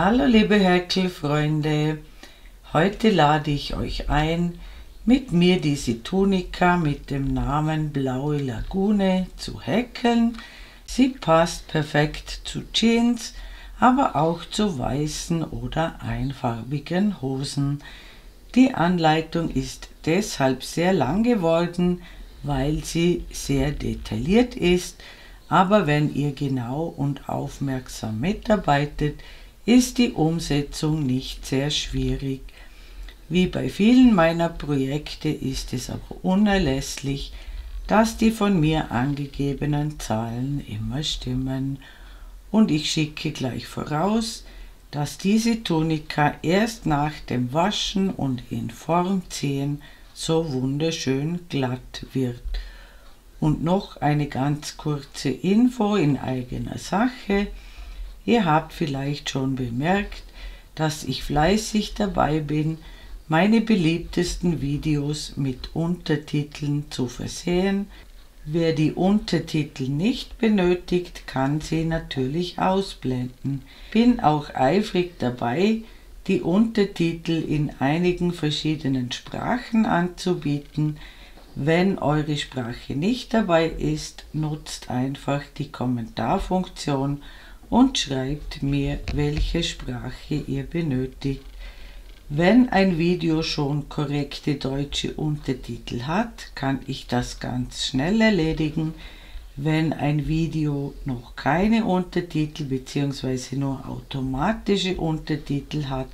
Hallo liebe Häkelfreunde, heute lade ich euch ein, mit mir diese Tunika mit dem Namen Blaue Lagune zu häkeln. Sie passt perfekt zu Jeans, aber auch zu weißen oder einfarbigen Hosen. Die Anleitung ist deshalb sehr lang geworden, weil sie sehr detailliert ist, aber wenn ihr genau und aufmerksam mitarbeitet, ist die Umsetzung nicht sehr schwierig. Wie bei vielen meiner Projekte ist es aber unerlässlich, dass die von mir angegebenen Zahlen immer stimmen. Und ich schicke gleich voraus, dass diese Tunika erst nach dem Waschen und in Form ziehen so wunderschön glatt wird. Und noch eine ganz kurze Info in eigener Sache. Ihr habt vielleicht schon bemerkt, dass ich fleißig dabei bin, meine beliebtesten Videos mit Untertiteln zu versehen. Wer die Untertitel nicht benötigt, kann sie natürlich ausblenden. Bin auch eifrig dabei, die Untertitel in einigen verschiedenen Sprachen anzubieten. Wenn eure Sprache nicht dabei ist, nutzt einfach die Kommentarfunktion und schreibt mir, welche Sprache ihr benötigt. Wenn ein Video schon korrekte deutsche Untertitel hat, kann ich das ganz schnell erledigen. Wenn ein Video noch keine Untertitel bzw. nur automatische Untertitel hat,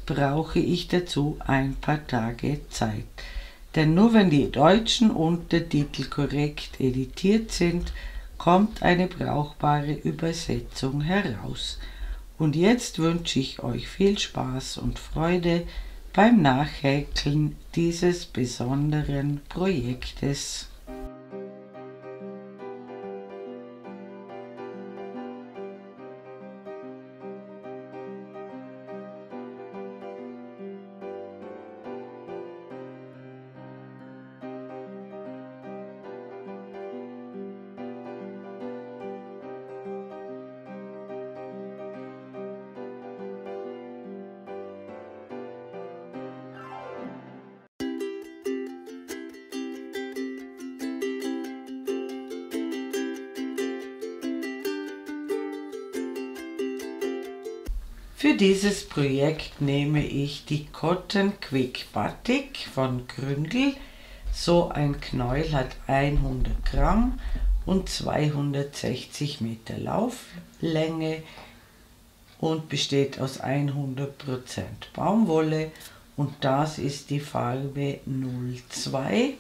brauche ich dazu ein paar Tage Zeit. Denn nur wenn die deutschen Untertitel korrekt editiert sind, kommt eine brauchbare Übersetzung heraus. Und jetzt wünsche ich euch viel Spaß und Freude beim Nachhäkeln dieses besonderen Projektes. Für dieses Projekt nehme ich die Cotton Quick Batik von Gründel. So ein Knäuel hat 100 Gramm und 260 Meter Lauflänge und besteht aus 100% Baumwolle und das ist die Farbe 02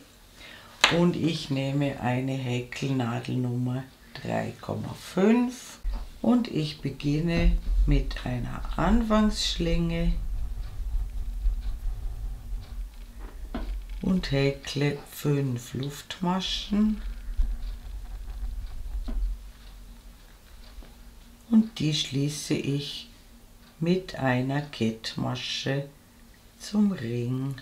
und ich nehme eine Häkelnadelnummer 3,5 und ich beginne mit einer Anfangsschlinge und häkle 5 Luftmaschen und die schließe ich mit einer Kettmasche zum Ring.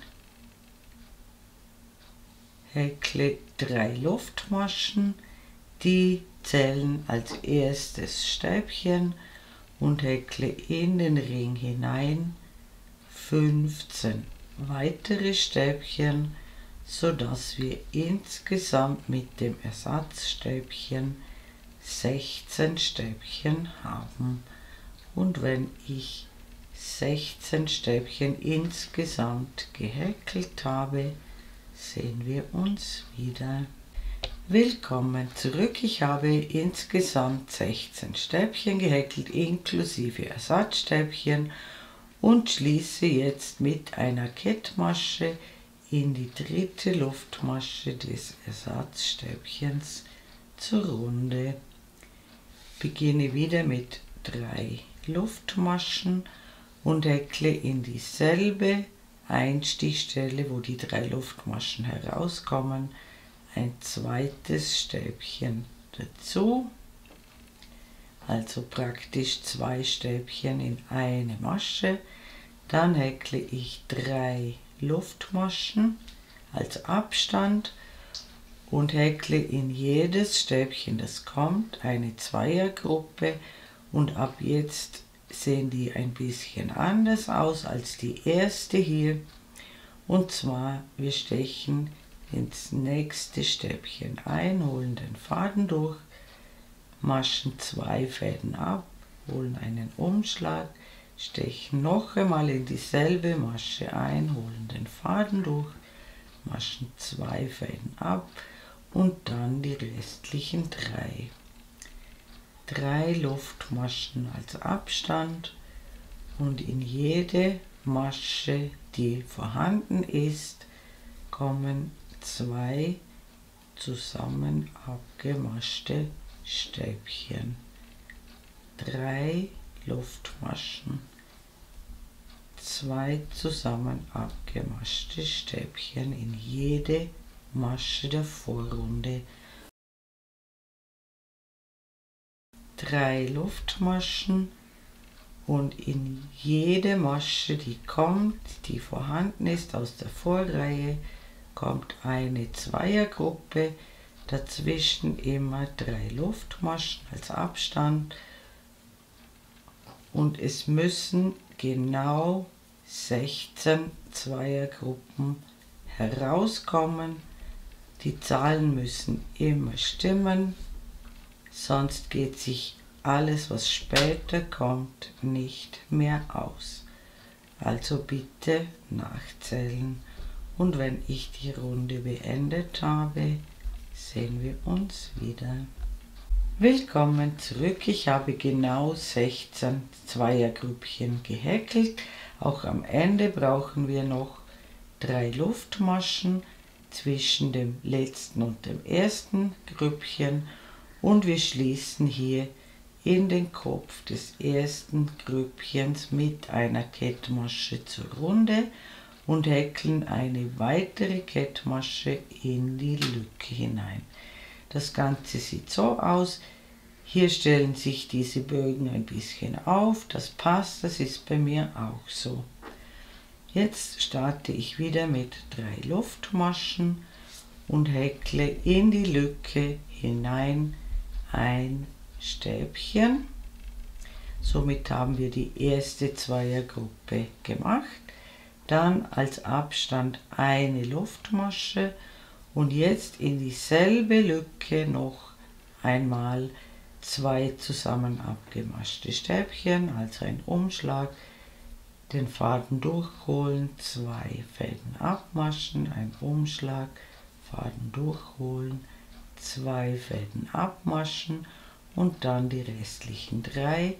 Häkle 3 Luftmaschen, die zählen als erstes Stäbchen und häkle in den Ring hinein 15 weitere Stäbchen, sodass wir insgesamt mit dem Ersatzstäbchen 16 Stäbchen haben. Und wenn ich 16 Stäbchen insgesamt gehäkelt habe, sehen wir uns wieder. Willkommen zurück, ich habe insgesamt 16 Stäbchen gehäkelt inklusive Ersatzstäbchen und schließe jetzt mit einer Kettmasche in die dritte Luftmasche des Ersatzstäbchens zur Runde. Beginne wieder mit 3 Luftmaschen und häkle in dieselbe Einstichstelle, wo die 3 Luftmaschen herauskommen, ein zweites Stäbchen dazu, also praktisch 2 Stäbchen in eine Masche. Dann häkle ich 3 Luftmaschen als Abstand und häkle in jedes Stäbchen, das kommt, eine Zweiergruppe und ab jetzt sehen die ein bisschen anders aus als die erste hier. Und zwar, wir stechen ins nächste Stäbchen ein, holen den Faden durch, maschen 2 Fäden ab, holen einen Umschlag, stechen noch einmal in dieselbe Masche ein, holen den Faden durch, maschen 2 Fäden ab und dann die restlichen 3. 3 Luftmaschen als Abstand und in jede Masche, die vorhanden ist, kommen 2 zusammen abgemaschte Stäbchen. 3 Luftmaschen, 2 zusammen abgemaschte Stäbchen in jede Masche der Vorrunde. 3 Luftmaschen und in jede Masche, die kommt, die vorhanden ist aus der Vorreihe, kommt eine Zweiergruppe, dazwischen immer 3 Luftmaschen als Abstand und es müssen genau 16 Zweiergruppen herauskommen. Die Zahlen müssen immer stimmen, sonst geht sich alles, was später kommt, nicht mehr aus. Also bitte nachzählen. Und wenn ich die Runde beendet habe, sehen wir uns wieder. Willkommen zurück. Ich habe genau 16 Zweiergrüppchen gehäkelt. Auch am Ende brauchen wir noch 3 Luftmaschen zwischen dem letzten und dem ersten Grüppchen und wir schließen hier in den Kopf des ersten Grüppchens mit einer Kettmasche zur Runde und häkeln eine weitere Kettmasche in die Lücke hinein. Das Ganze sieht so aus. Hier stellen sich diese Bögen ein bisschen auf. Das passt, das ist bei mir auch so. Jetzt starte ich wieder mit 3 Luftmaschen und häkle in die Lücke hinein ein Stäbchen. Somit haben wir die erste Zweiergruppe gemacht. Dann als Abstand eine Luftmasche und jetzt in dieselbe Lücke noch einmal 2 zusammen abgemaschte Stäbchen, also ein Umschlag, den Faden durchholen, 2 Fäden abmaschen, ein Umschlag, Faden durchholen, 2 Fäden abmaschen und dann die restlichen 3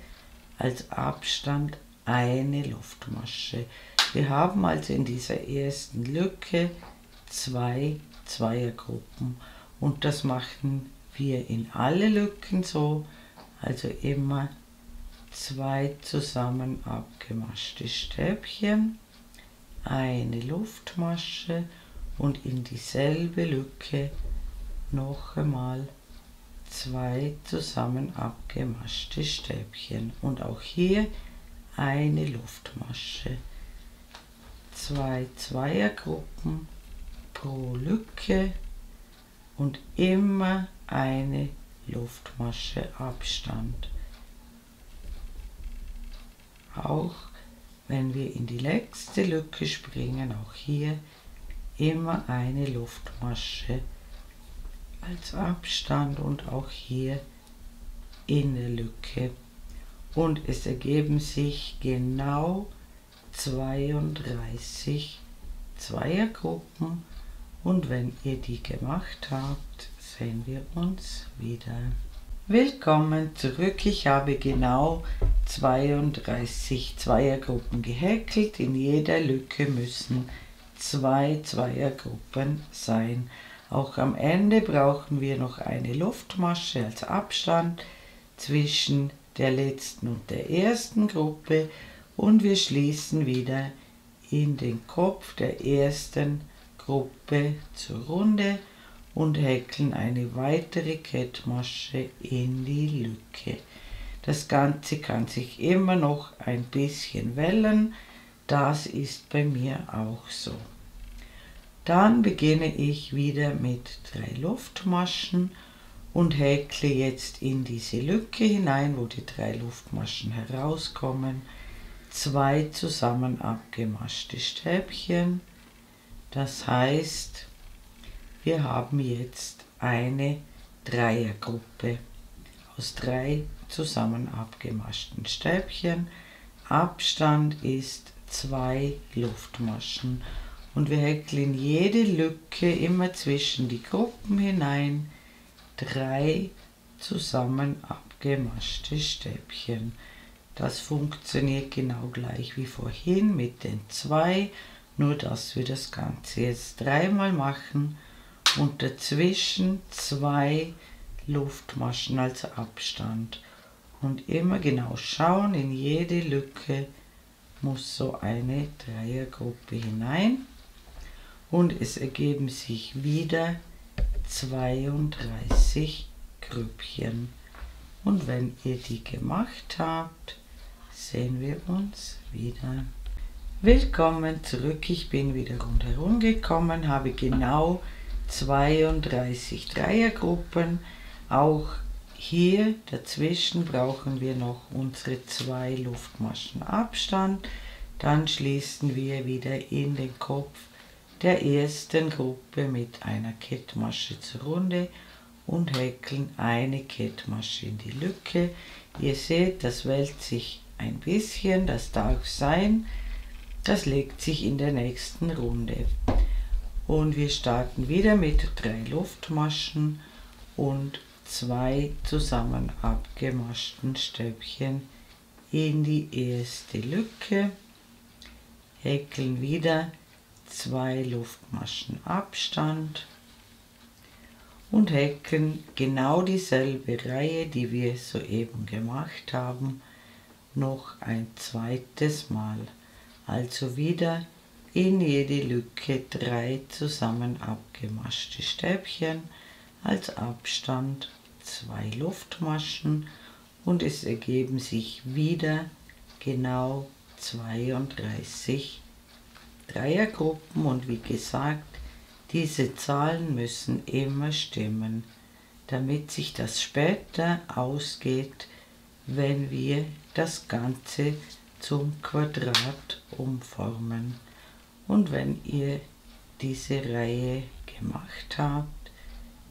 als Abstand eine Luftmasche. Wir haben also in dieser ersten Lücke 2 Zweiergruppen und das machen wir in alle Lücken so, also immer 2 zusammen abgemaschte Stäbchen, eine Luftmasche und in dieselbe Lücke noch einmal 2 zusammen abgemaschte Stäbchen und auch hier eine Luftmasche. 2 Zweiergruppen pro Lücke und immer eine Luftmasche Abstand. Auch wenn wir in die letzte Lücke springen, auch hier immer eine Luftmasche als Abstand und auch hier in der Lücke. Und es ergeben sich genau 32 Zweiergruppen und wenn ihr die gemacht habt, sehen wir uns wieder. Willkommen zurück. Ich habe genau 32 Zweiergruppen gehäkelt. In jeder Lücke müssen 2 Zweiergruppen sein. Auch am Ende brauchen wir noch eine Luftmasche als Abstand zwischen der letzten und der ersten Gruppe und wir schließen wieder in den Kopf der ersten Gruppe zur Runde und häkeln eine weitere Kettmasche in die Lücke. Das Ganze kann sich immer noch ein bisschen wellen, das ist bei mir auch so. Dann beginne ich wieder mit 3 Luftmaschen und häkle jetzt in diese Lücke hinein, wo die 3 Luftmaschen herauskommen, 2 zusammen abgemaschte Stäbchen. Das heißt, wir haben jetzt eine Dreiergruppe aus 3 zusammen abgemaschten Stäbchen. Abstand ist 2 Luftmaschen und wir häkeln jede Lücke immer zwischen die Gruppen hinein 3 zusammen abgemaschte Stäbchen. Das funktioniert genau gleich wie vorhin mit den 2, nur dass wir das Ganze jetzt 3-mal machen und dazwischen 2 Luftmaschen als Abstand. Und immer genau schauen, in jede Lücke muss so eine Dreiergruppe hinein und es ergeben sich wieder 32 Grüppchen. Und wenn ihr die gemacht habt, sehen wir uns wieder. Willkommen zurück, ich bin wieder rundherum gekommen, habe genau 32 Dreiergruppen. Auch hier dazwischen brauchen wir noch unsere 2 Luftmaschen Abstand. Dann schließen wir wieder in den Kopf der ersten Gruppe mit einer Kettmasche zur Runde und häkeln eine Kettmasche in die Lücke. Ihr seht, das wälzt sich ein bisschen, das darf sein, das legt sich in der nächsten Runde. Und wir starten wieder mit 3 Luftmaschen und 2 zusammen abgemaschten Stäbchen in die erste Lücke, häkeln wieder 2 Luftmaschen Abstand und häkeln genau dieselbe Reihe, die wir soeben gemacht haben, noch ein zweites Mal. Also wieder in jede Lücke 3 zusammen abgemaschte Stäbchen, als Abstand 2 Luftmaschen und es ergeben sich wieder genau 32 Dreiergruppen und wie gesagt, diese Zahlen müssen immer stimmen, damit sich das später ausgeht, wenn wir das Ganze zum Quadrat umformen. Und wenn ihr diese Reihe gemacht habt,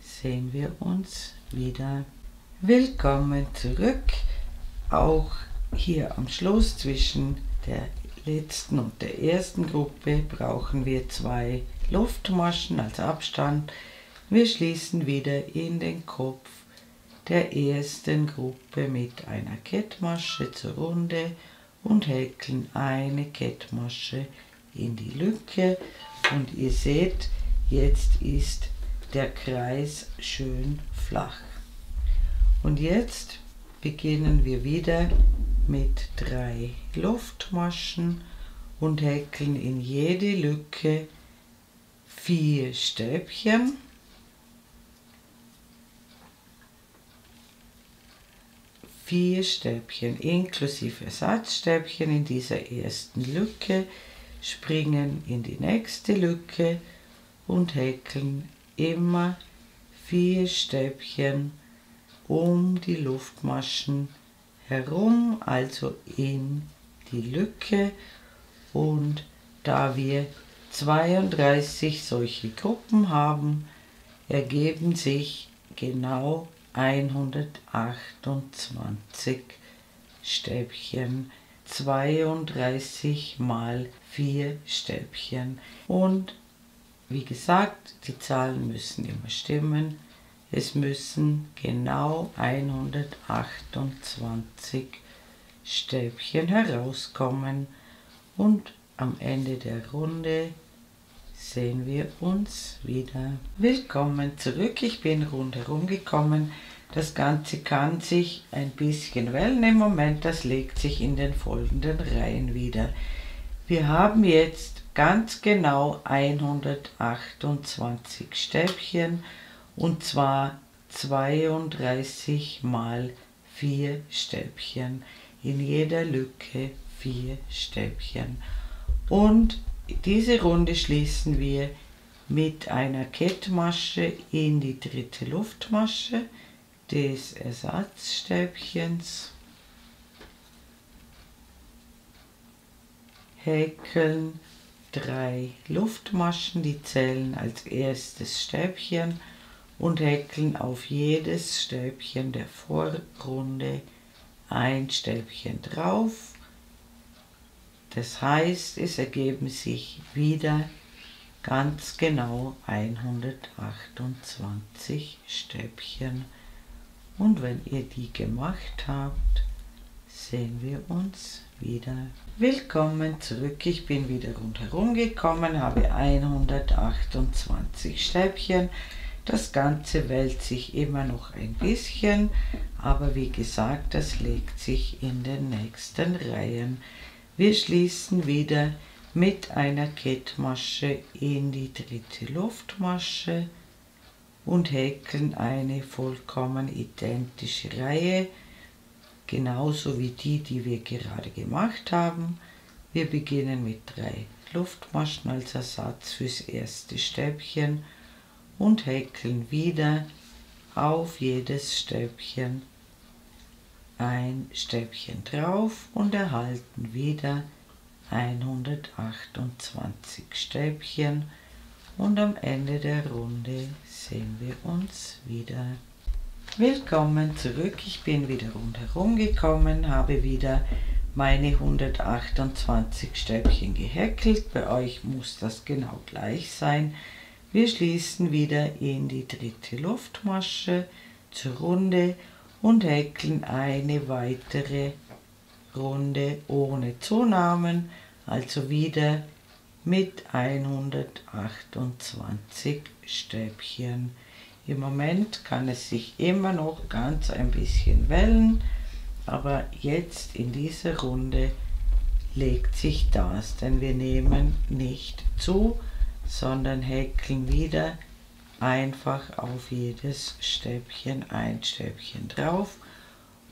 sehen wir uns wieder. Willkommen zurück. Auch hier am Schluss zwischen der letzten und der ersten Gruppe brauchen wir 2 Luftmaschen als Abstand. Wir schließen wieder in den Kopf der ersten Gruppe mit einer Kettmasche zur Runde und häkeln eine Kettmasche in die Lücke. Und ihr seht, jetzt ist der Kreis schön flach. Und jetzt beginnen wir wieder mit 3 Luftmaschen und häkeln in jede Lücke 4 Stäbchen. Inklusive Ersatzstäbchen in dieser ersten Lücke, springen in die nächste Lücke und häkeln immer 4 Stäbchen um die Luftmaschen herum, also in die Lücke. Und da wir 32 solche Gruppen haben, ergeben sich genau 128 Stäbchen, 32 mal 4 Stäbchen. Und wie gesagt, die Zahlen müssen immer stimmen. Es müssen genau 128 Stäbchen herauskommen und am Ende der Runde sehen wir uns wieder. Willkommen zurück, ich bin rundherum gekommen. Das Ganze kann sich ein bisschen wellen im Moment, das legt sich in den folgenden Reihen wieder. Wir haben jetzt ganz genau 128 Stäbchen und zwar 32 mal 4 Stäbchen. In jeder Lücke 4 Stäbchen. Und diese Runde schließen wir mit einer Kettmasche in die dritte Luftmasche. des Ersatzstäbchens, häkeln 3 Luftmaschen, die zählen als erstes Stäbchen, und häkeln auf jedes Stäbchen der Vorrunde ein Stäbchen drauf. Das heißt, es ergeben sich wieder ganz genau 128 Stäbchen. Und wenn ihr die gemacht habt, sehen wir uns wieder. Willkommen zurück, ich bin wieder rundherum gekommen, habe 128 Stäbchen. Das Ganze wälzt sich immer noch ein bisschen, aber wie gesagt, das legt sich in den nächsten Reihen. Wir schließen wieder mit einer Kettmasche in die dritte Luftmasche und häkeln eine vollkommen identische Reihe, genauso wie die wir gerade gemacht haben. Wir beginnen mit 3 Luftmaschen als Ersatz fürs erste Stäbchen und häkeln wieder auf jedes Stäbchen ein Stäbchen drauf und erhalten wieder 128 Stäbchen, und am Ende der Runde sehen wir uns wieder. Willkommen zurück, ich bin wieder rundherum gekommen, habe wieder meine 128 Stäbchen gehäkelt. Bei euch muss das genau gleich sein. Wir schließen wieder in die dritte Luftmasche zur Runde und häkeln eine weitere Runde ohne Zunahmen, also wieder mit 128 Stäbchen. Im Moment kann es sich immer noch ganz ein bisschen wellen, aber jetzt in dieser Runde legt sich das, denn wir nehmen nicht zu, sondern häkeln wieder einfach auf jedes Stäbchen ein Stäbchen drauf,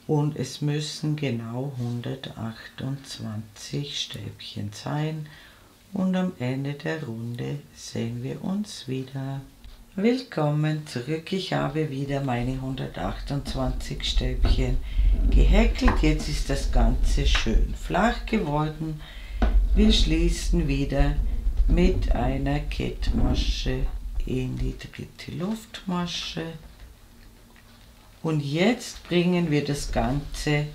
und es müssen genau 128 Stäbchen sein, und am Ende der Runde sehen wir uns wieder. Willkommen zurück, ich habe wieder meine 128 Stäbchen gehäkelt. Jetzt ist das Ganze schön flach geworden. Wir schließen wieder mit einer Kettmasche in die dritte Luftmasche, und jetzt bringen wir das Ganze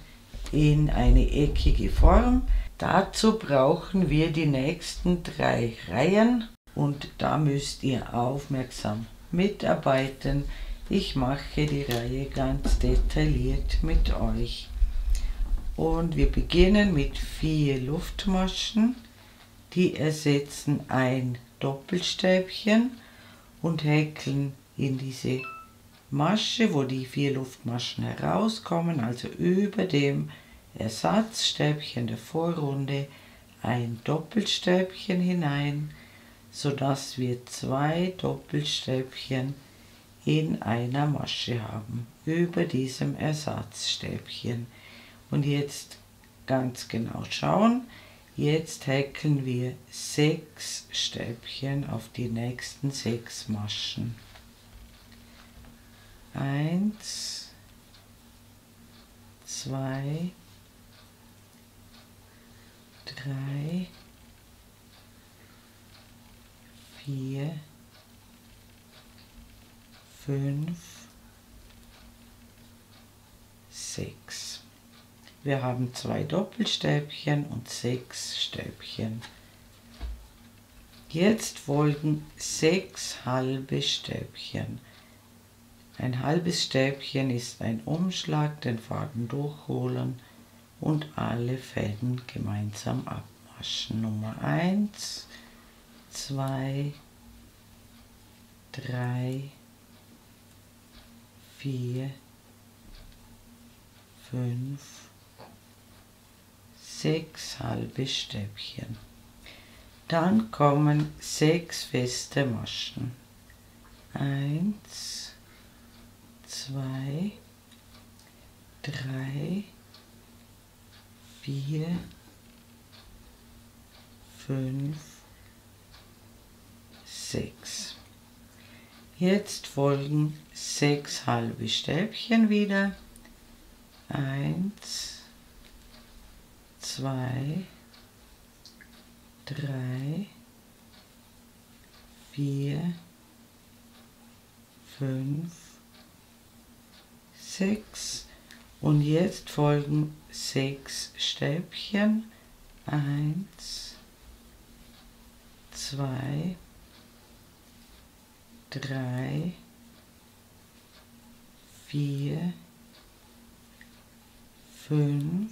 in eine eckige Form. Dazu brauchen wir die nächsten 3 Reihen, und da müsst ihr aufmerksam mitarbeiten. Ich mache die Reihe ganz detailliert mit euch. Und wir beginnen mit 4 Luftmaschen, die ersetzen ein Doppelstäbchen, und häkeln in diese Masche, wo die 4 Luftmaschen herauskommen, also über dem Ersatzstäbchen der Vorrunde, ein Doppelstäbchen hinein, sodass wir 2 Doppelstäbchen in einer Masche haben, über diesem Ersatzstäbchen. Und jetzt ganz genau schauen, jetzt häkeln wir 6 Stäbchen auf die nächsten 6 Maschen. 1, 2, 3, 4, 5, 6. Wir haben 2 Doppelstäbchen und 6 Stäbchen. Jetzt folgen 6 halbe Stäbchen. Ein halbes Stäbchen ist ein Umschlag, den Faden durchholen und alle Fäden gemeinsam abwaschen. Nummer 1, 2, 3, 4, 5, 6 halbe Stäbchen. Dann kommen 6 feste Maschen. 1, 2, 3, 4, 5, 6. Jetzt folgen 6 halbe Stäbchen wieder. 1, 2, 3, 4, 5, 6 und jetzt folgen 6 Stäbchen. 1, 2, 3, 4, 5,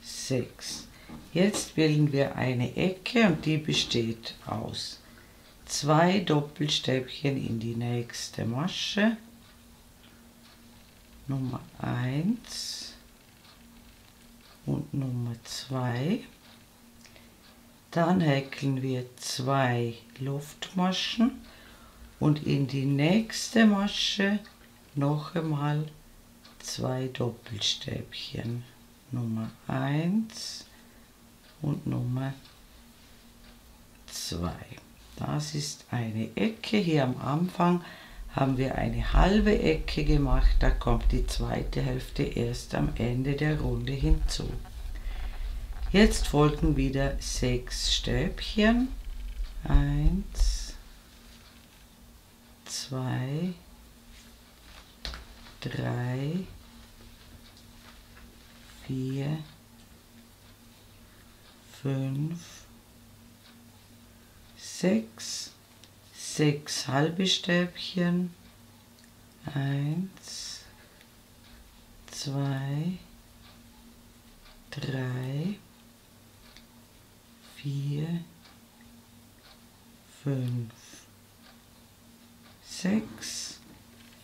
6. Jetzt bilden wir eine Ecke und die besteht aus 2 Doppelstäbchen in die nächste Masche, Nummer 1 und Nummer 2. Dann häkeln wir 2 Luftmaschen und in die nächste Masche noch einmal 2 Doppelstäbchen, Nummer 1 und Nummer 2. Das ist eine Ecke. Hier am Anfang haben wir eine halbe Ecke gemacht, da kommt die zweite Hälfte erst am Ende der Runde hinzu. Jetzt folgen wieder 6 Stäbchen. 1, 2, 3, 4, 5, 6, 6 halbe Stäbchen, 1, 2, 3, 4, 5, 6,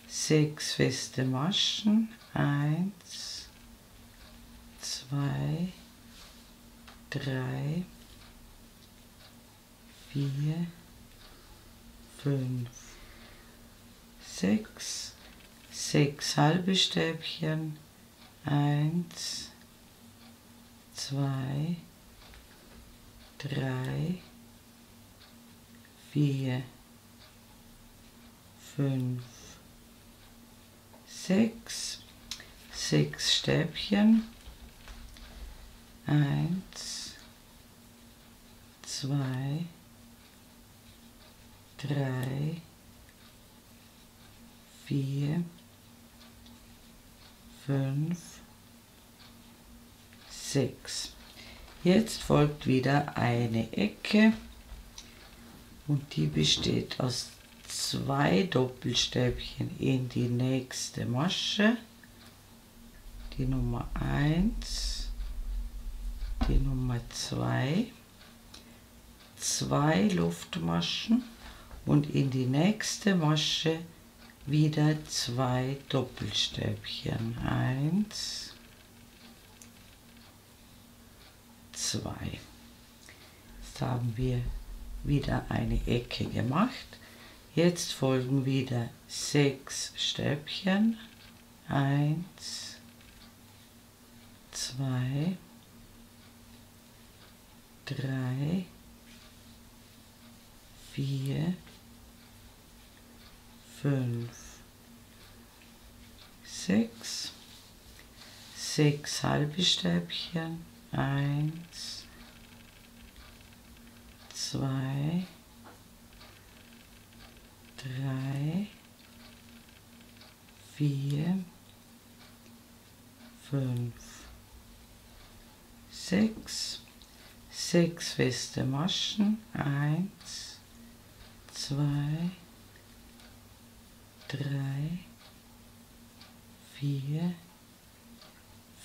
6 feste Maschen, 1, 2, 3, 4, 5, 6, 6 halbe Stäbchen, 1, 2, 3, 4, 5, 6, 6 Stäbchen, 1, 2, 3, 4, 5, 6. Jetzt folgt wieder eine Ecke und die besteht aus 2 Doppelstäbchen in die nächste Masche, die Nummer 1, die Nummer 2, 2 Luftmaschen und in die nächste Masche wieder 2 Doppelstäbchen. 1, 2. Jetzt haben wir wieder eine Ecke gemacht. Jetzt folgen wieder 6 Stäbchen. 1, 2, 3, 4, 5, 6, 6 halbe Stäbchen, 1, 2, 3, 4, 5, 6, 6 feste Maschen, 1, 2, 3, 4,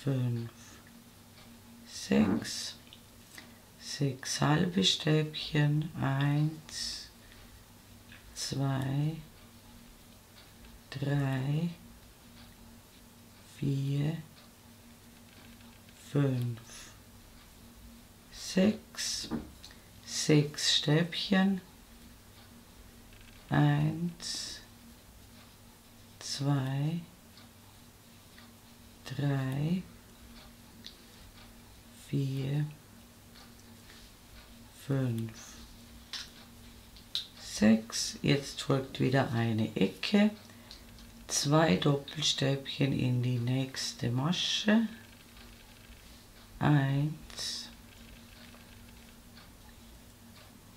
5, 6, 6 halbe Stäbchen, 1, 2, 3, 4, 5, 6, 6 Stäbchen, 1, 2, 3, 4, 5, 6. Jetzt folgt wieder eine Ecke, 2 Doppelstäbchen in die nächste Masche, 1,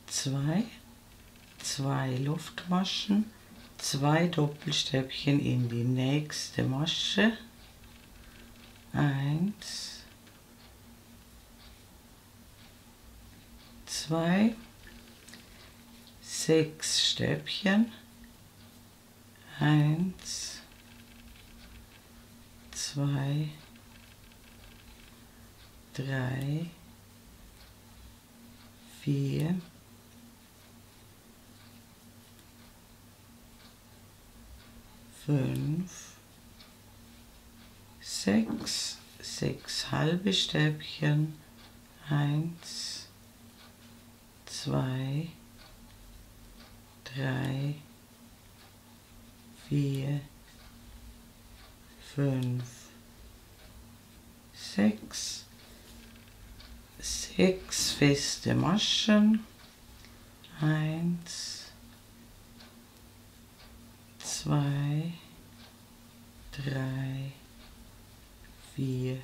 2, 2 Luftmaschen, 2 Doppelstäbchen in die nächste Masche, 1, 2, 6 Stäbchen, 1, 2, 3, 4, 5, 6, 6 halbe Stäbchen, 1, 2, 3, 4, 5, 6, 6 feste Maschen, 1, 2, 3, 4,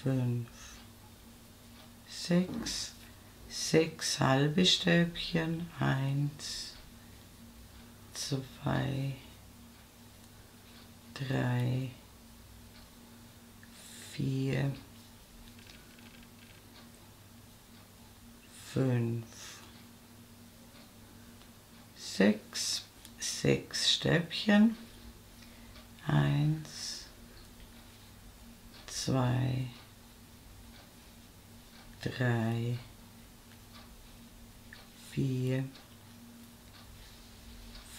5, 6, 6 halbe Stäbchen, 1, 2, 3, 4, 5, 6, 6 Stäbchen, 1, 2, 3, 4,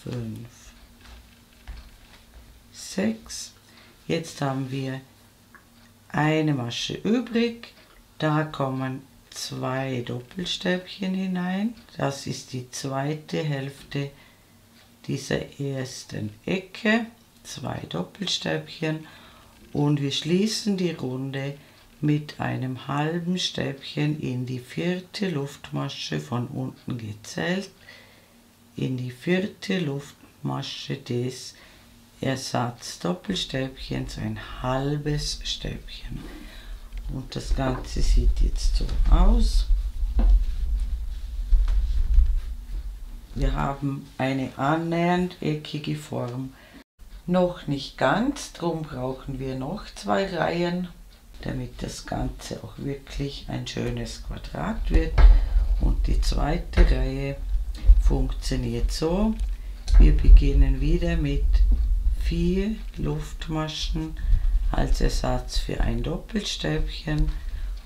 5, 6. Jetzt haben wir eine Masche übrig, da kommen 2 Doppelstäbchen hinein, das ist die zweite Hälfte dieser ersten Ecke, 2 Doppelstäbchen, und wir schließen die Runde mit einem halben Stäbchen in die 4. Luftmasche von unten gezählt, in die 4. Luftmasche des Ersatz-Doppelstäbchens, ein halbes Stäbchen. Und das Ganze sieht jetzt so aus. Wir haben eine annähernd eckige Form. Noch nicht ganz, darum brauchen wir noch 2 Reihen, damit das Ganze auch wirklich ein schönes Quadrat wird. Und die zweite Reihe funktioniert so. Wir beginnen wieder mit 4 Luftmaschen als Ersatz für ein Doppelstäbchen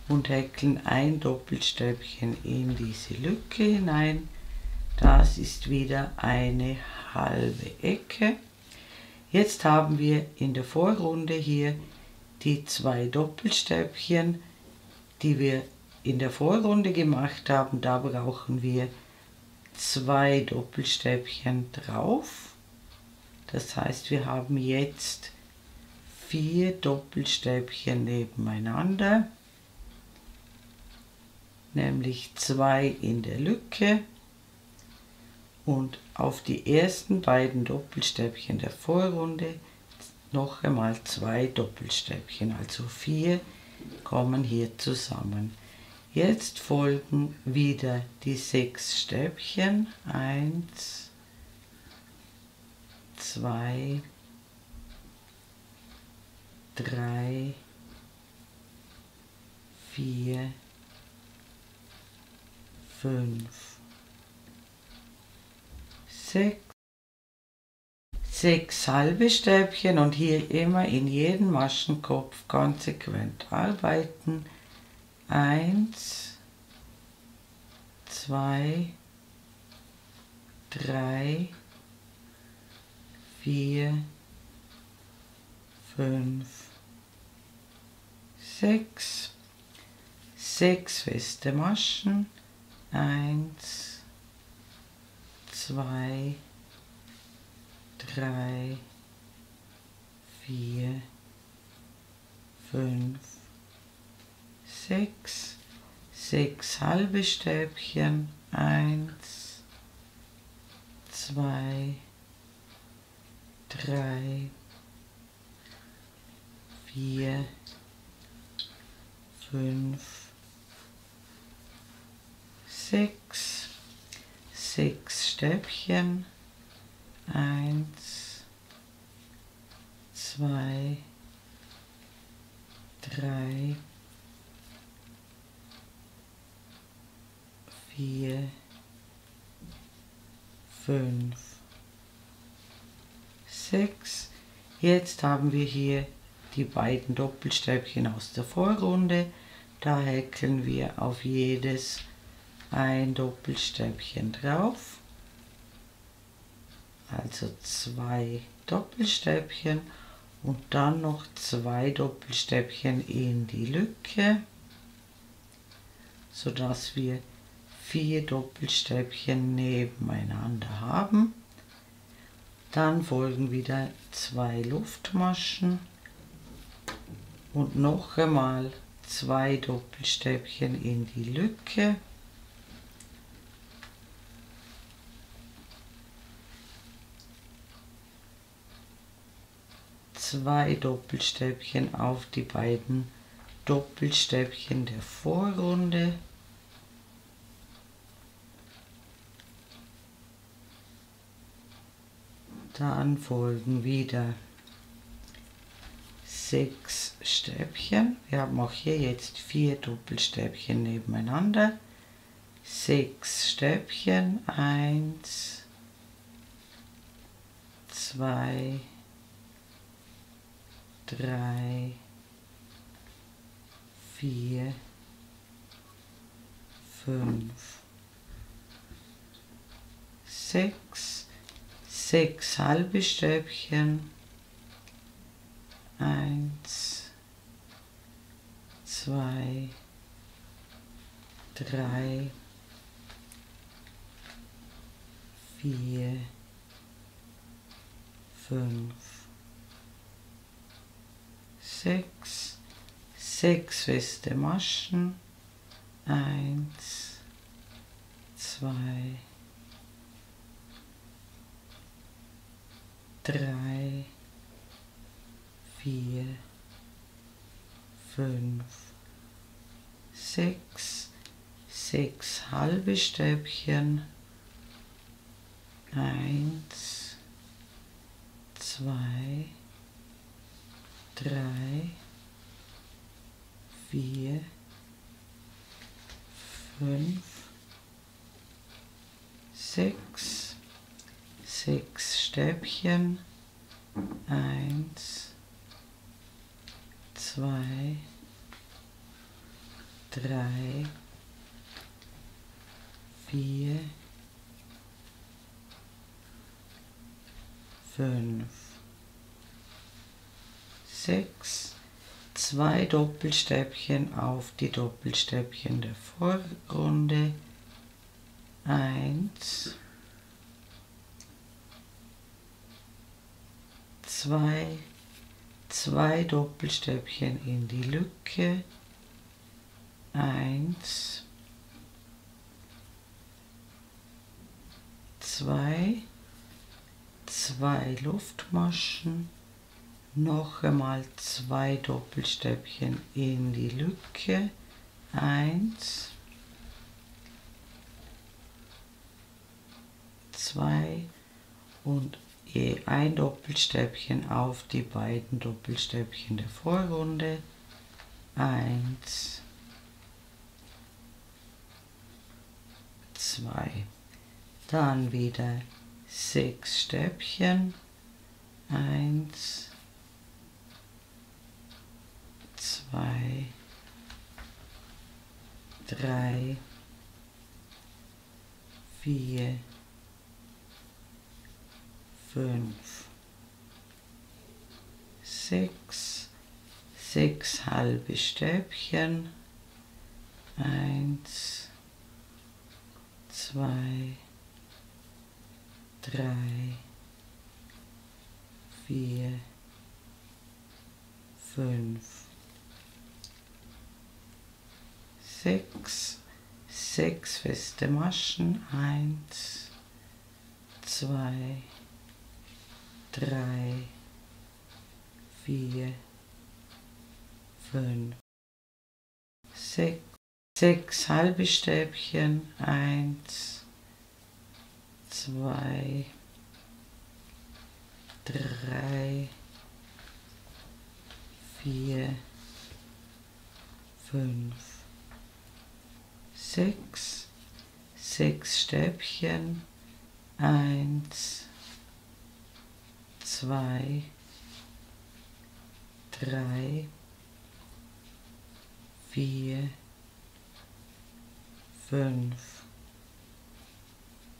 und häkeln ein Doppelstäbchen in diese Lücke hinein. Das ist wieder eine halbe Ecke. Jetzt haben wir in der Vorrunde hier die 2 Doppelstäbchen, die wir in der Vorrunde gemacht haben. Da brauchen wir 2 Doppelstäbchen drauf. Das heißt, wir haben jetzt 4 Doppelstäbchen nebeneinander, nämlich 2 in der Lücke, und auf die ersten beiden Doppelstäbchen der Vorrunde noch einmal 2 Doppelstäbchen, also 4 kommen hier zusammen. Jetzt folgen wieder die 6 Stäbchen, 1, 2, 3, 4, 5, 6, 6 halbe Stäbchen, und hier immer in jeden Maschenkopf konsequent arbeiten. 1, 2, 3, 4, 5, 6, 6 feste Maschen, 1, 2, 3, 4, 5, 6, 6 halbe Stäbchen, 1, 2, 3, 4, 5, 6, 6 Stäbchen, 1, 2, 3, 4, 5, 6. Jetzt haben wir hier die beiden Doppelstäbchen aus der Vorrunde. Da häkeln wir auf jedes ein Doppelstäbchen drauf. Also 2 Doppelstäbchen und dann noch 2 Doppelstäbchen in die Lücke, sodass wir 4 Doppelstäbchen nebeneinander haben. Dann folgen wieder 2 Luftmaschen und noch einmal 2 Doppelstäbchen in die Lücke. Zwei Doppelstäbchen auf die beiden Doppelstäbchen der Vorrunde. Dann folgen wieder 6 Stäbchen. Wir haben auch hier jetzt 4 Doppelstäbchen nebeneinander. 6 Stäbchen, 1, 2, 3, 4, 5, 6, 6 halbe Stäbchen, 1, 2, 3, 4, 5, 6, 6 feste Maschen, 1, 2, 3, 4, 5, 6, 6 halbe Stäbchen, 1, 2, 3, 4, 5, 6, 6 Stäbchen, 1, 2, 3, 4, 5, 6, 2 Doppelstäbchen auf die Doppelstäbchen der Vorrunde, 1, 2, 2 Doppelstäbchen in die Lücke, 1, 2, 2 Luftmaschen, noch einmal 2 Doppelstäbchen in die Lücke, 1, 2 und je ein Doppelstäbchen auf die beiden Doppelstäbchen der Vorrunde, 1, 2, dann wieder 6 Stäbchen, 1, 2, 3, 4, 5, 6, 6 halbe Stäbchen, 1, 2, 3, 4, 5, 6, 6 feste Maschen, 1, 2, 3, 4, 5, 6, 6 halbe Stäbchen, 1, 2, 3, 4, 5, 6, 6 Stäbchen, 1, 2, 3, 4, 5,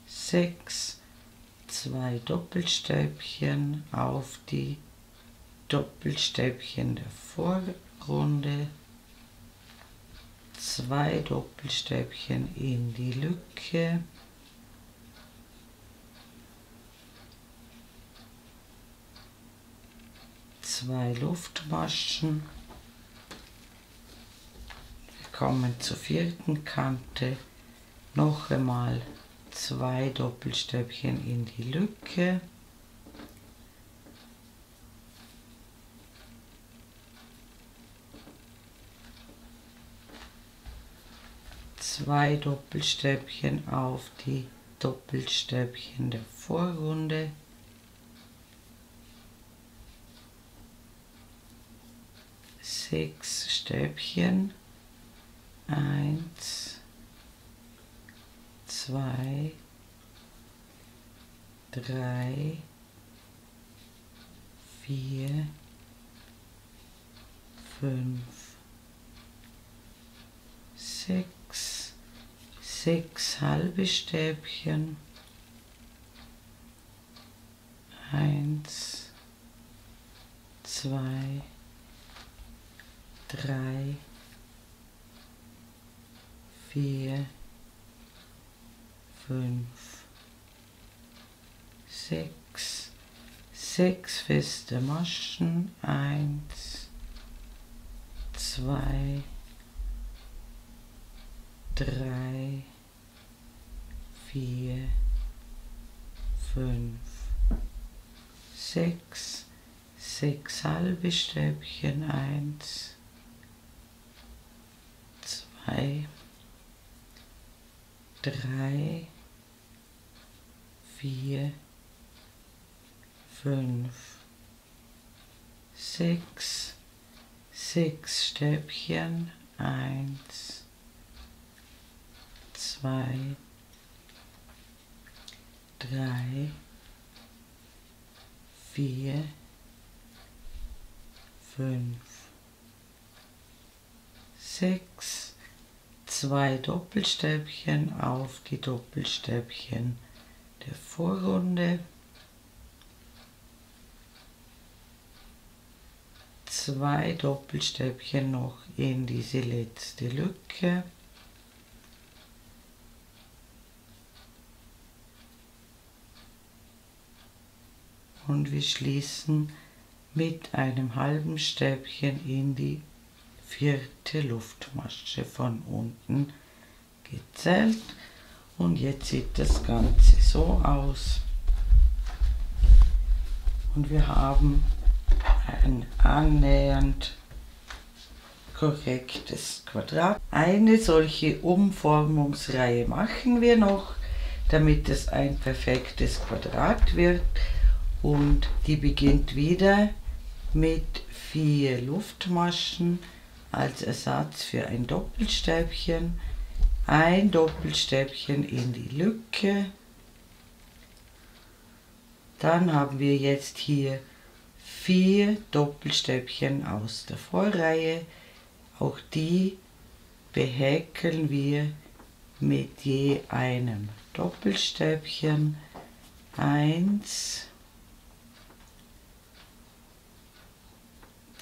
6, 2 Doppelstäbchen auf die Doppelstäbchen der Vorrunde, 2 Doppelstäbchen in die Lücke, zwei Luftmaschen. Wir kommen zur vierten Kante, noch einmal 2 Doppelstäbchen in die Lücke, zwei Doppelstäbchen auf die Doppelstäbchen der Vorrunde, sechs Stäbchen, 1, 2, 3, 4, 5, 6, 6 halbe Stäbchen, 1, 2, 3, 4, 5, 6, 6 feste Maschen, 1, 2, 3, 4, 5, 6, 6 halbe Stäbchen, 1, 2, 3, 4, 5, 6, 6 Stäbchen, 1, 2, 3, 4, 5, 6, 2 Doppelstäbchen auf die Doppelstäbchen der Vorrunde, 2 Doppelstäbchen noch in diese letzte Lücke, und wir schließen mit einem halben Stäbchen in die vierte Luftmasche von unten gezählt. Und jetzt sieht das Ganze so aus. Und wir haben ein annähernd korrektes Quadrat. Eine solche Umformungsreihe machen wir noch, damit es ein perfektes Quadrat wird. Und die beginnt wieder mit 4 Luftmaschen als Ersatz für ein Doppelstäbchen, ein Doppelstäbchen in die Lücke. Dann haben wir jetzt hier 4 Doppelstäbchen aus der Vorreihe. Auch die behäkeln wir mit je einem Doppelstäbchen. 1,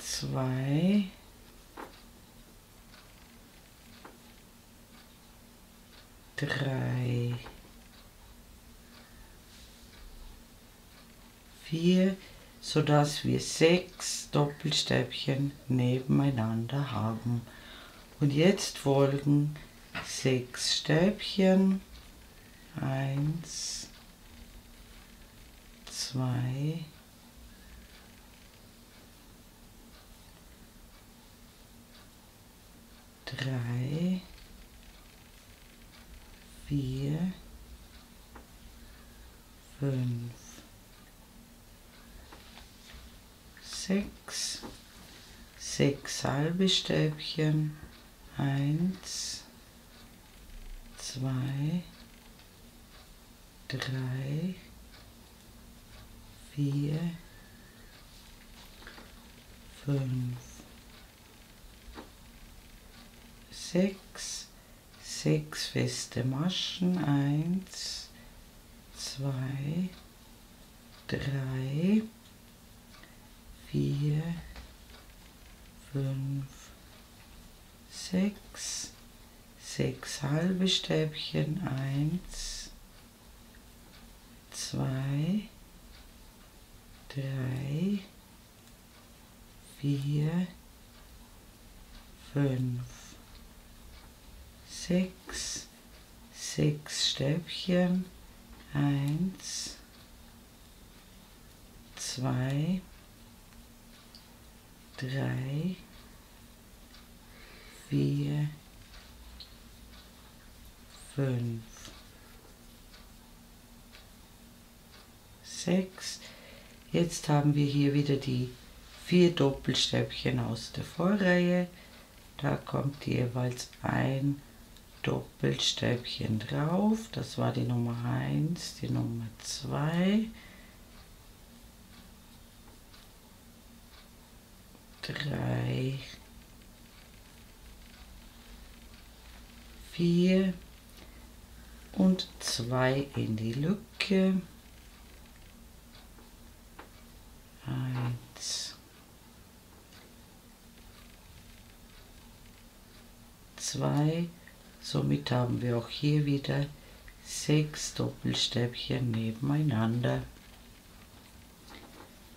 2, 3, 4, sodass wir 6 Doppelstäbchen nebeneinander haben. Und jetzt folgen 6 Stäbchen, 1, 2, 3, 4, 5, 6, 6 halbe Stäbchen, 1, 2, 3, 4, 5, 6, 6 feste Maschen, 1, 2, 3, 4, 5, 6, 6 halbe Stäbchen, 1, 2, 3, 4, 5, 6, 6 Stäbchen, 1, 2, 3, 4, 5, 6. Jetzt haben wir hier wieder die 4 Doppelstäbchen aus der Vorreihe. Da kommt jeweils ein Doppelstäbchen drauf. Das war die Nummer 1, die Nummer 2, 3, 4 und 2 in die Lücke. 1, 2, somit haben wir auch hier wieder 6 Doppelstäbchen nebeneinander.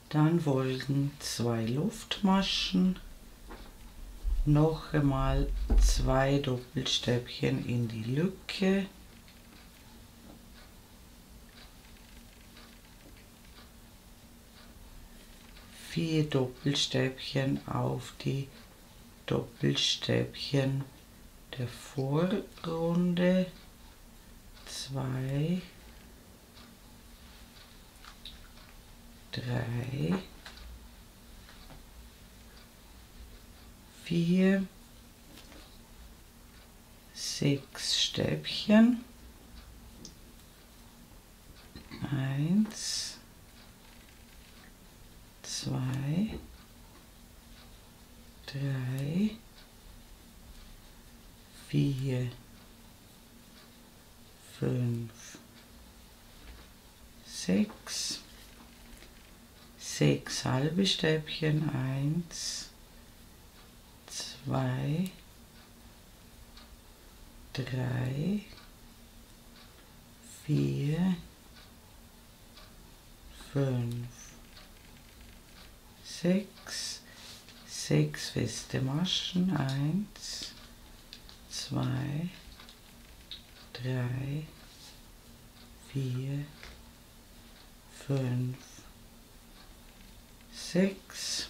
Dann folgen 2 Luftmaschen, noch einmal 2 Doppelstäbchen in die Lücke, 4 Doppelstäbchen auf die Doppelstäbchen der Vorrunde, 2, 3, 4, 6 Stäbchen, 1, 2, 3, 4, 5, 6, 6 halbe Stäbchen, 1, 2, 3, 4, 5, 6, 6 feste Maschen, 1, 2, 3, 4, 5, 6,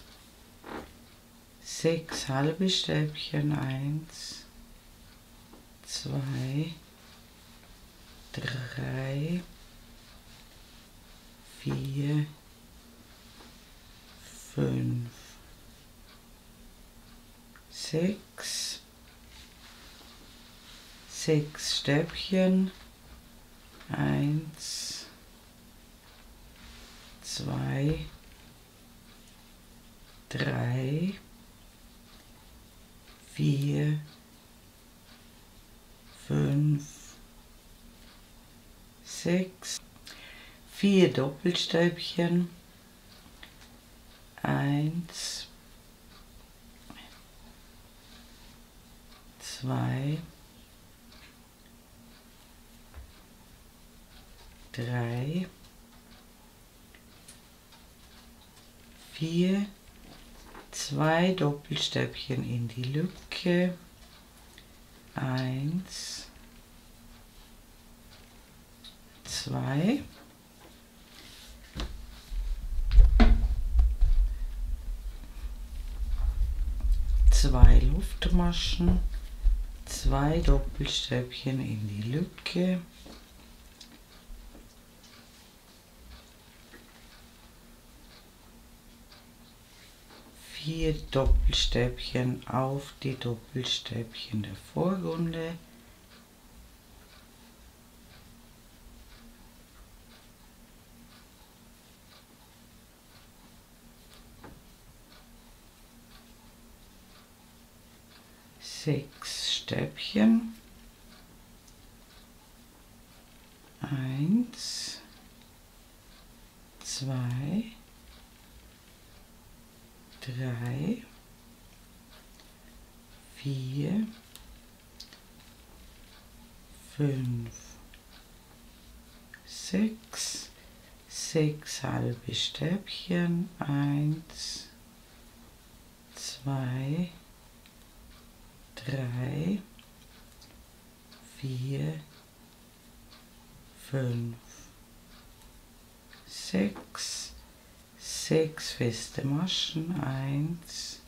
6 halbe Stäbchen, 1, 2, 3, 4, 5, 6, 6 Stäbchen, 1, 2, 3, 4, 5, 6, 4 Doppelstäbchen, 1, 2, 3, 4, 2 Doppelstäbchen in die Lücke, 1, 2, Luftmaschen, 2 Doppelstäbchen in die Lücke, vier Doppelstäbchen auf die Doppelstäbchen der Vorrunde, sechs Stäbchen, 1, 2, 3, 4, 5, 6, 6 halbe Stäbchen, 1, 2, 3, 4, 5, 6, 6 feste Maschen, 1,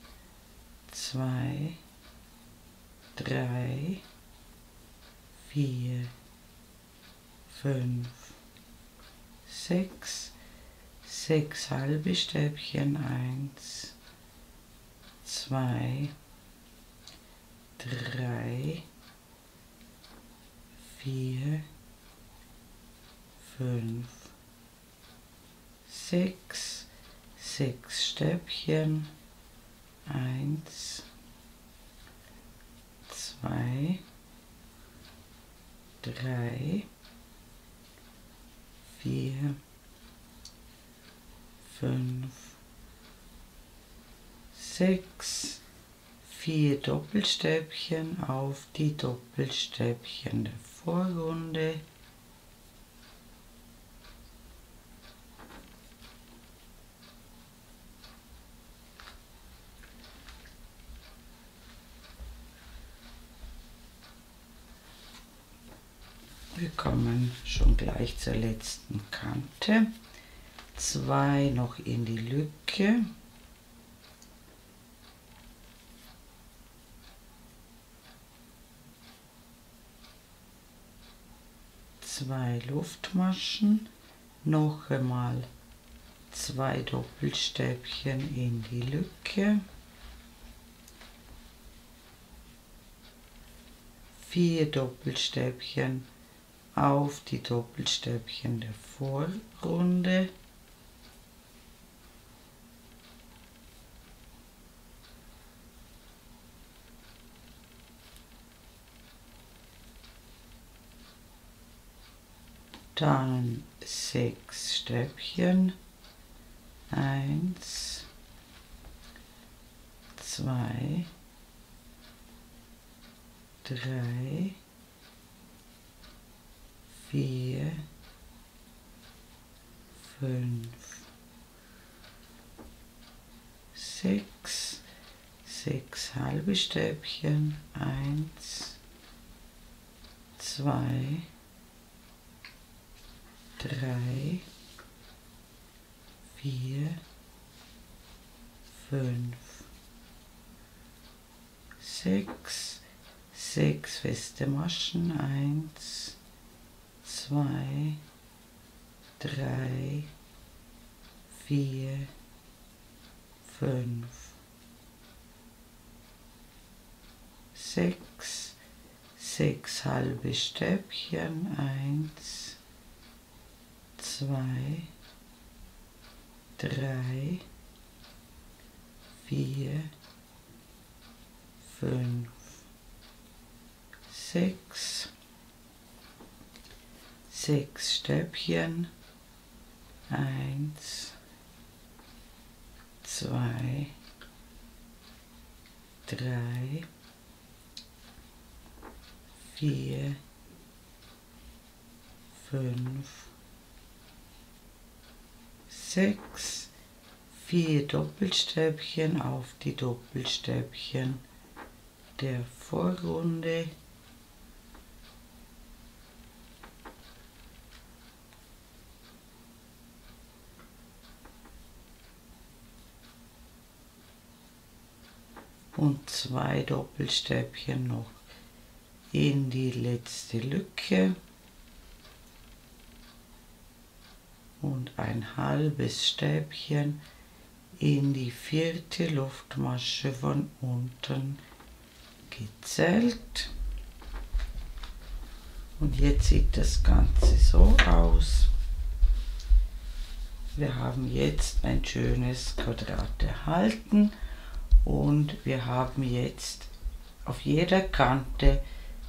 2, 3, 4, 5, 6, 6 halbe Stäbchen, 1, 2, 3, 4, 5, 6, 6 Stäbchen, 1, 2, 3, 4, 5, 6, 4 Doppelstäbchen auf die Doppelstäbchen der Vorrunde, wir kommen schon gleich zur letzten Kante, 2 noch in die Lücke, zwei Luftmaschen, noch einmal 2 Doppelstäbchen in die Lücke, 4 Doppelstäbchen auf die Doppelstäbchen der Vorrunde, dann 6 Stäbchen, 1, 2, 3, 4, 5, 6, 6 halbe Stäbchen, 1, 2, 3, 4, 5, 6, 6 feste Maschen, 1, 2, 3, 4, 5, 6, 6 halbe Stäbchen, 1, 2, 3, 4, 5, 6, 6 Stäbchen, 1, 2, 3, 4, 5, 6, 4 Doppelstäbchen auf die Doppelstäbchen der Vorrunde, und 2 Doppelstäbchen noch in die letzte Lücke und ein halbes Stäbchen in die 4. Luftmasche von unten gezählt. Und jetzt sieht das Ganze so aus. Wir haben jetzt ein schönes Quadrat erhalten und wir haben jetzt auf jeder Kante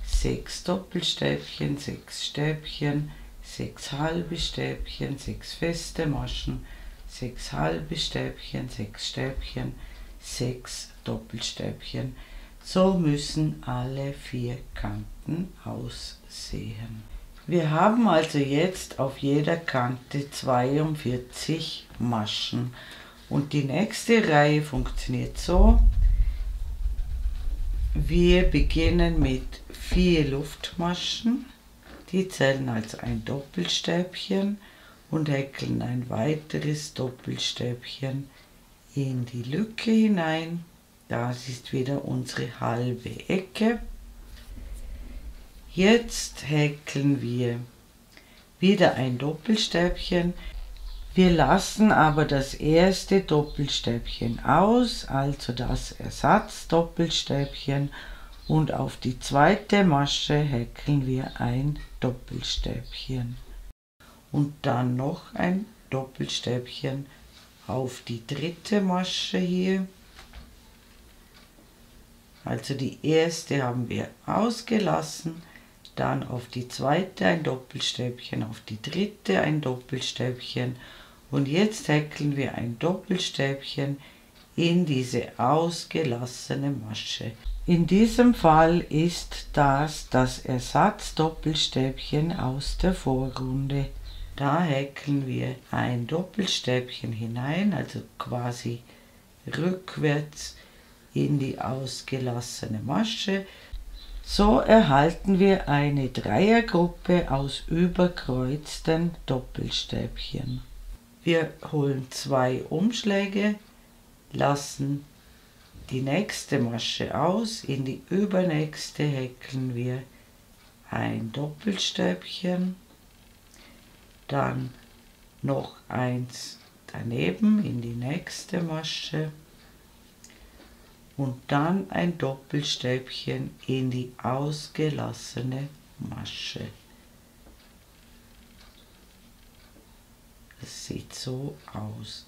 6 Doppelstäbchen, 6 Stäbchen, 6 halbe Stäbchen, 6 feste Maschen, 6 halbe Stäbchen, 6 Stäbchen, 6 Doppelstäbchen. So müssen alle 4 Kanten aussehen. Wir haben also jetzt auf jeder Kante 42 Maschen und die nächste Reihe funktioniert so. Wir beginnen mit 4 Luftmaschen, die zählen als ein Doppelstäbchen und häkeln ein weiteres Doppelstäbchen in die Lücke hinein. Das ist wieder unsere halbe Ecke. Jetzt häkeln wir wieder ein Doppelstäbchen. Wir lassen aber das erste Doppelstäbchen aus, also das Ersatzdoppelstäbchen, und auf die zweite Masche häkeln wir ein Doppelstäbchen und dann noch ein Doppelstäbchen auf die dritte Masche hier. Also die erste haben wir ausgelassen, dann auf die zweite ein Doppelstäbchen, auf die dritte ein Doppelstäbchen und jetzt häkeln wir ein Doppelstäbchen in diese ausgelassene Masche. In diesem Fall ist das Ersatzdoppelstäbchen aus der Vorrunde. Da häkeln wir ein Doppelstäbchen hinein, also quasi rückwärts in die ausgelassene Masche. So erhalten wir eine Dreiergruppe aus überkreuzten Doppelstäbchen. Wir holen 2 Umschläge, lassen die nächste Masche aus, in die übernächste häkeln wir ein Doppelstäbchen, dann noch eins daneben in die nächste Masche und dann ein Doppelstäbchen in die ausgelassene Masche. Das sieht so aus.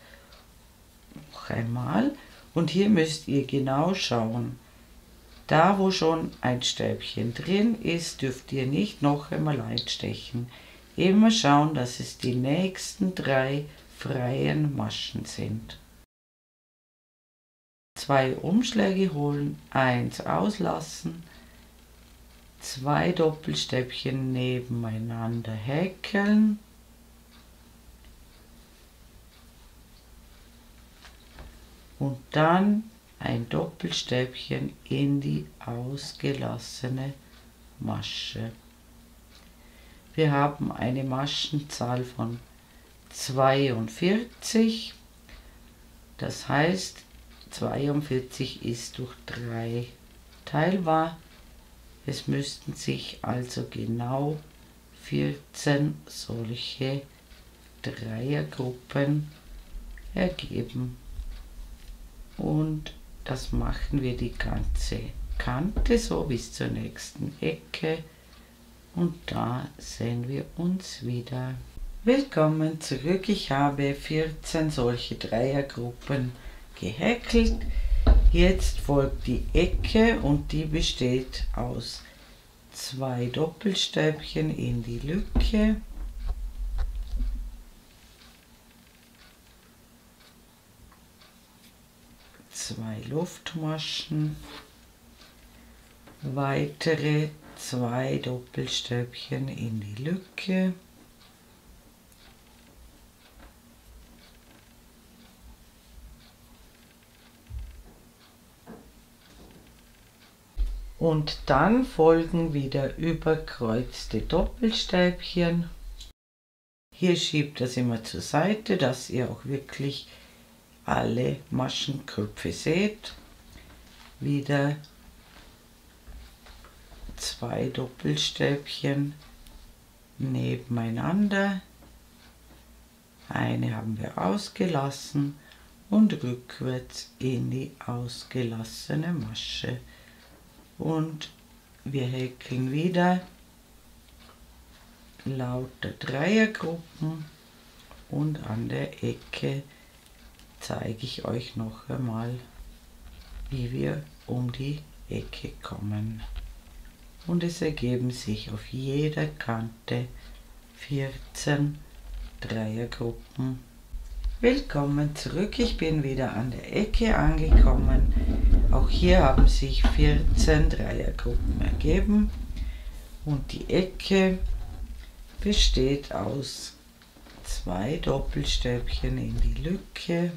Noch einmal. Und hier müsst ihr genau schauen. Da wo schon ein Stäbchen drin ist, dürft ihr nicht noch einmal einstechen. Immer schauen, dass es die nächsten 3 freien Maschen sind. 2 Umschläge holen, 1 auslassen, 2 Doppelstäbchen nebeneinander häkeln und dann ein Doppelstäbchen in die ausgelassene Masche. Wir haben eine Maschenzahl von 42, das heißt 42 ist durch 3 teilbar. Es müssten sich also genau 14 solche Dreiergruppen ergeben. Und das machen wir die ganze Kante so bis zur nächsten Ecke und da sehen wir uns wieder. Willkommen zurück, ich habe 14 solche Dreiergruppen gehäkelt. Jetzt folgt die Ecke und die besteht aus 2 Doppelstäbchen in die Lücke, zwei Luftmaschen, weitere 2 Doppelstäbchen in die Lücke, und dann folgen wieder überkreuzte Doppelstäbchen. Hier schiebt das immer zur Seite, dass ihr auch wirklich alle Maschenköpfe seht. wieder 2 Doppelstäbchen nebeneinander. Eine haben wir ausgelassen und rückwärts in die ausgelassene Masche. Und wir häkeln wieder lauter Dreiergruppen und an der Ecke zeige ich euch noch einmal, wie wir um die Ecke kommen. Und es ergeben sich auf jeder Kante 14 Dreiergruppen. Willkommen zurück, ich bin wieder an der Ecke angekommen. Auch hier haben sich 14 Dreiergruppen ergeben und die Ecke besteht aus 2 Doppelstäbchen in die Lücke,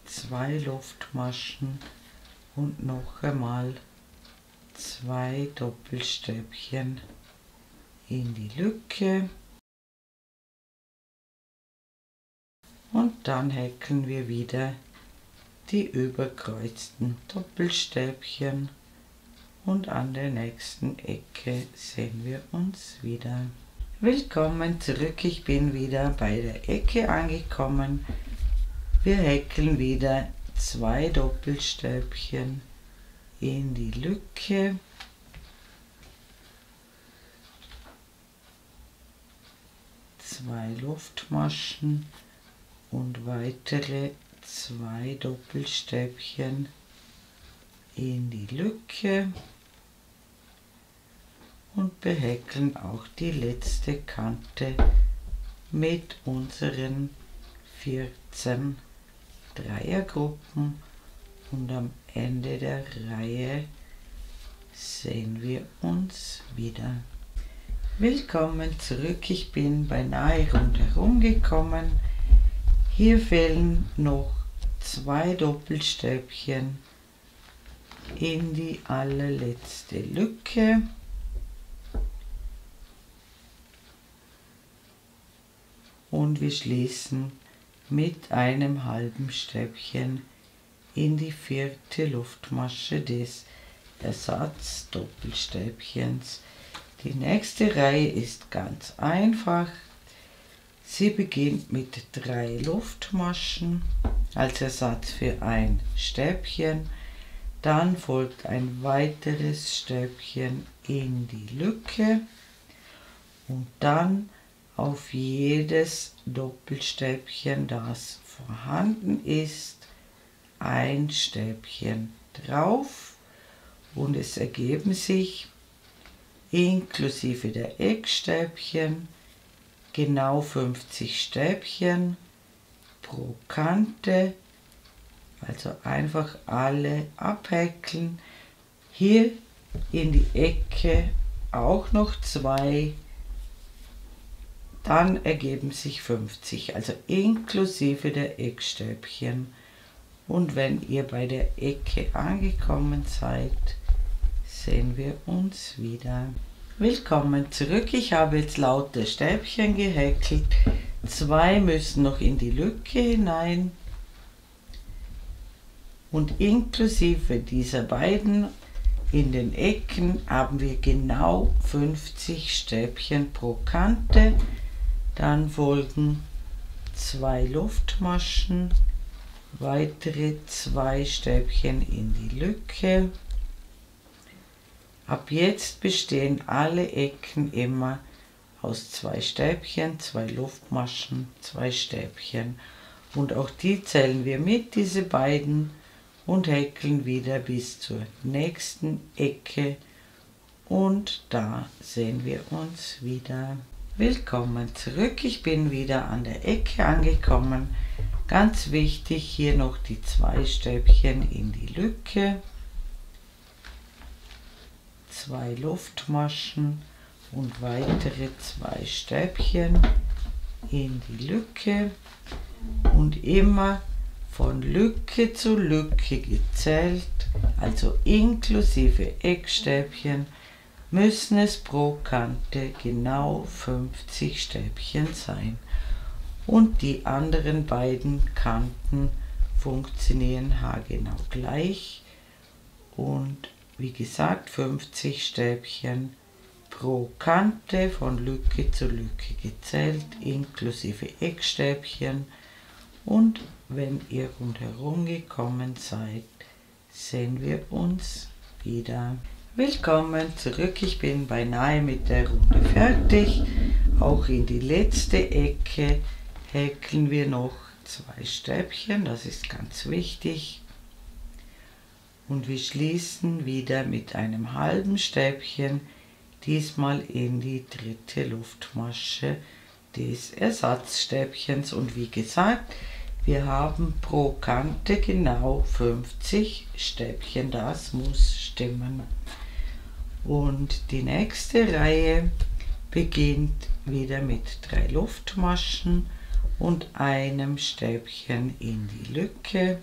zwei Luftmaschen und noch einmal 2 Doppelstäbchen in die Lücke und dann häkeln wir wieder die überkreuzten Doppelstäbchen und an der nächsten Ecke sehen wir uns wieder. Willkommen zurück, ich bin wieder bei der Ecke angekommen. Wir häkeln wieder 2 Doppelstäbchen in die Lücke, zwei Luftmaschen und weitere 2 Doppelstäbchen in die Lücke und behäkeln auch die letzte Kante mit unseren 14 Dreiergruppen und am Ende der Reihe sehen wir uns wieder. Willkommen zurück, ich bin beinahe rundherum gekommen. Hier fehlen noch 2 Doppelstäbchen in die allerletzte Lücke. Und wir schließen mit einem halben Stäbchen in die 4. Luftmasche des Ersatzdoppelstäbchens. Die nächste Reihe ist ganz einfach. Sie beginnt mit 3 Luftmaschen als Ersatz für ein Stäbchen. Dann folgt ein weiteres Stäbchen in die Lücke und dann auf jedes Doppelstäbchen, das vorhanden ist, ein Stäbchen drauf und es ergeben sich inklusive der Eckstäbchen genau 50 Stäbchen pro Kante, also einfach alle abhäkeln. Hier in die Ecke auch noch 2, dann ergeben sich 50, also inklusive der Eckstäbchen. Und wenn ihr bei der Ecke angekommen seid, sehen wir uns wieder. Willkommen zurück, ich habe jetzt lauter Stäbchen gehäkelt. 2 müssen noch in die Lücke hinein. Und inklusive dieser beiden in den Ecken haben wir genau 50 Stäbchen pro Kante. Dann folgen 2 Luftmaschen, weitere 2 Stäbchen in die Lücke. Ab jetzt bestehen alle Ecken immer aus 2 Stäbchen, 2 Luftmaschen, 2 Stäbchen. Und auch die zählen wir mit, diese beiden, und häkeln wieder bis zur nächsten Ecke. Und da sehen wir uns wieder. Willkommen zurück, ich bin wieder an der Ecke angekommen. Ganz wichtig, hier noch die 2 Stäbchen in die Lücke, 2 Luftmaschen und weitere 2 Stäbchen in die Lücke und immer von Lücke zu Lücke gezählt, also inklusive Eckstäbchen, müssen es pro Kante genau 50 Stäbchen sein. und die anderen beiden Kanten funktionieren haargenau gleich und wie gesagt 50 Stäbchen pro Kante von Lücke zu Lücke gezählt, inklusive Eckstäbchen. Und wenn ihr rundherum gekommen seid, sehen wir uns wieder. Willkommen zurück, ich bin beinahe mit der Runde fertig. Auch in die letzte Ecke häkeln wir noch 2 Stäbchen, das ist ganz wichtig. Und wir schließen wieder mit einem halben Stäbchen, diesmal in die dritte Luftmasche des Ersatzstäbchens. Und wie gesagt, wir haben pro Kante genau 50 Stäbchen, das muss stimmen. Und die nächste Reihe beginnt wieder mit 3 Luftmaschen und einem Stäbchen in die Lücke.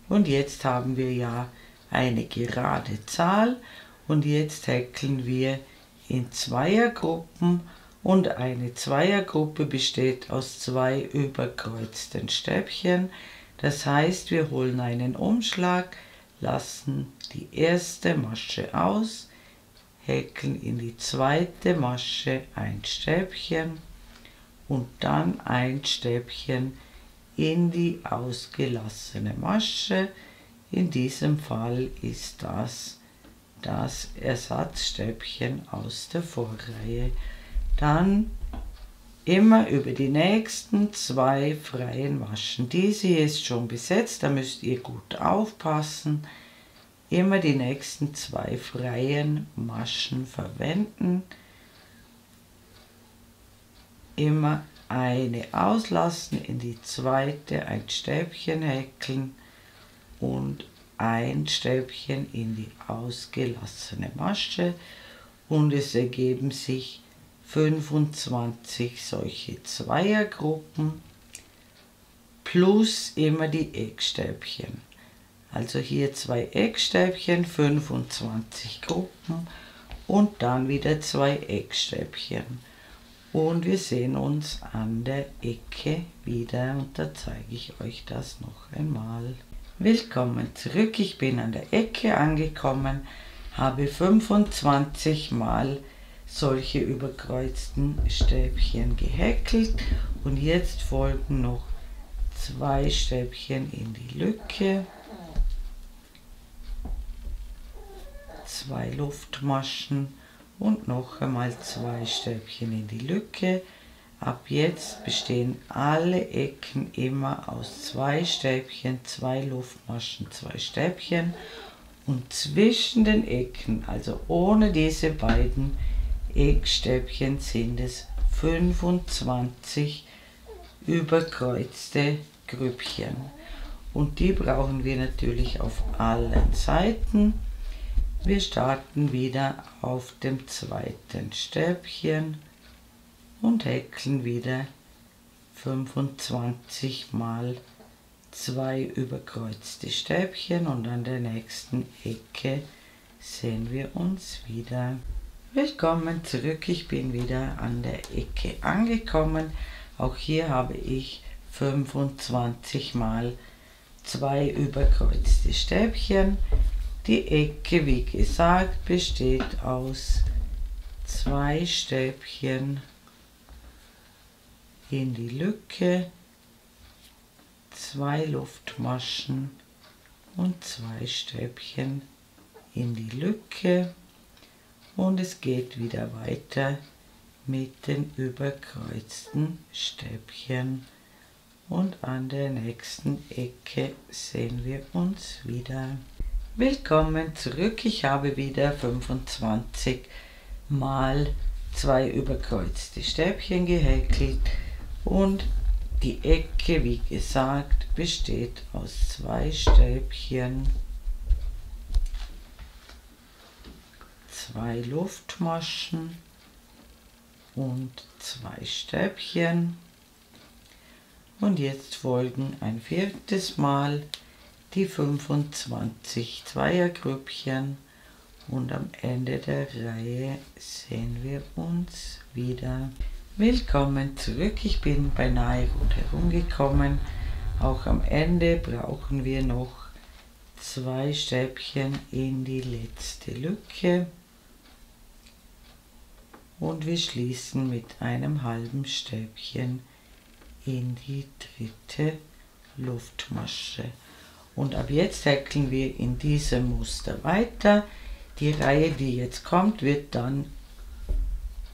Und jetzt haben wir ja eine gerade Zahl und jetzt häkeln wir in Zweiergruppen und eine Zweiergruppe besteht aus 2 überkreuzten Stäbchen. Das heißt, wir holen einen Umschlag, lassen die erste Masche aus, häkeln in die zweite Masche ein Stäbchen und dann ein Stäbchen in die ausgelassene Masche. In diesem Fall ist das Ersatzstäbchen aus der Vorreihe. Dann immer über die nächsten 2 freien Maschen. Diese hier ist schon besetzt, da müsst ihr gut aufpassen. Immer die nächsten 2 freien Maschen verwenden. Immer eine auslassen, in die zweite ein Stäbchen häkeln und ein Stäbchen in die ausgelassene Masche und es ergeben sich 25 solche Zweiergruppen plus immer die Eckstäbchen. Also hier 2 Eckstäbchen, 25 Gruppen und dann wieder 2 Eckstäbchen. Und wir sehen uns an der Ecke wieder und da zeige ich euch das noch einmal. Willkommen zurück, ich bin an der Ecke angekommen, habe 25 Mal solche überkreuzten Stäbchen gehäkelt und jetzt folgen noch 2 Stäbchen in die Lücke, 2 Luftmaschen und noch einmal 2 Stäbchen in die Lücke. Ab jetzt bestehen alle Ecken immer aus 2 Stäbchen, 2 Luftmaschen, 2 Stäbchen und zwischen den Ecken, also ohne diese beiden Eckstäbchen, sind es 25 überkreuzte Grüppchen und die brauchen wir natürlich auf allen Seiten. Wir starten wieder auf dem zweiten Stäbchen und häkeln wieder 25 mal 2 überkreuzte Stäbchen und an der nächsten Ecke sehen wir uns wieder. Willkommen zurück, ich bin wieder an der Ecke angekommen. Auch hier habe ich 25 mal 2 überkreuzte Stäbchen. Die Ecke, wie gesagt, besteht aus 2 Stäbchen in die Lücke, 2 Luftmaschen und 2 Stäbchen in die Lücke und es geht wieder weiter mit den überkreuzten Stäbchen und an der nächsten Ecke sehen wir uns wieder. Willkommen zurück, ich habe wieder 25 mal 2 überkreuzte Stäbchen gehäkelt und die Ecke, wie gesagt, besteht aus 2 Stäbchen, 2 Luftmaschen und 2 Stäbchen. Und jetzt folgen ein 4. Mal die 25 Zweiergrüppchen und am Ende der Reihe sehen wir uns wieder. Willkommen zurück, ich bin beinahe rundherum gekommen. Auch am Ende brauchen wir noch 2 Stäbchen in die letzte Lücke und wir schließen mit einem halben Stäbchen in die dritte Luftmasche. Und ab jetzt häkeln wir in diesem Muster weiter. Die Reihe, die jetzt kommt, wird dann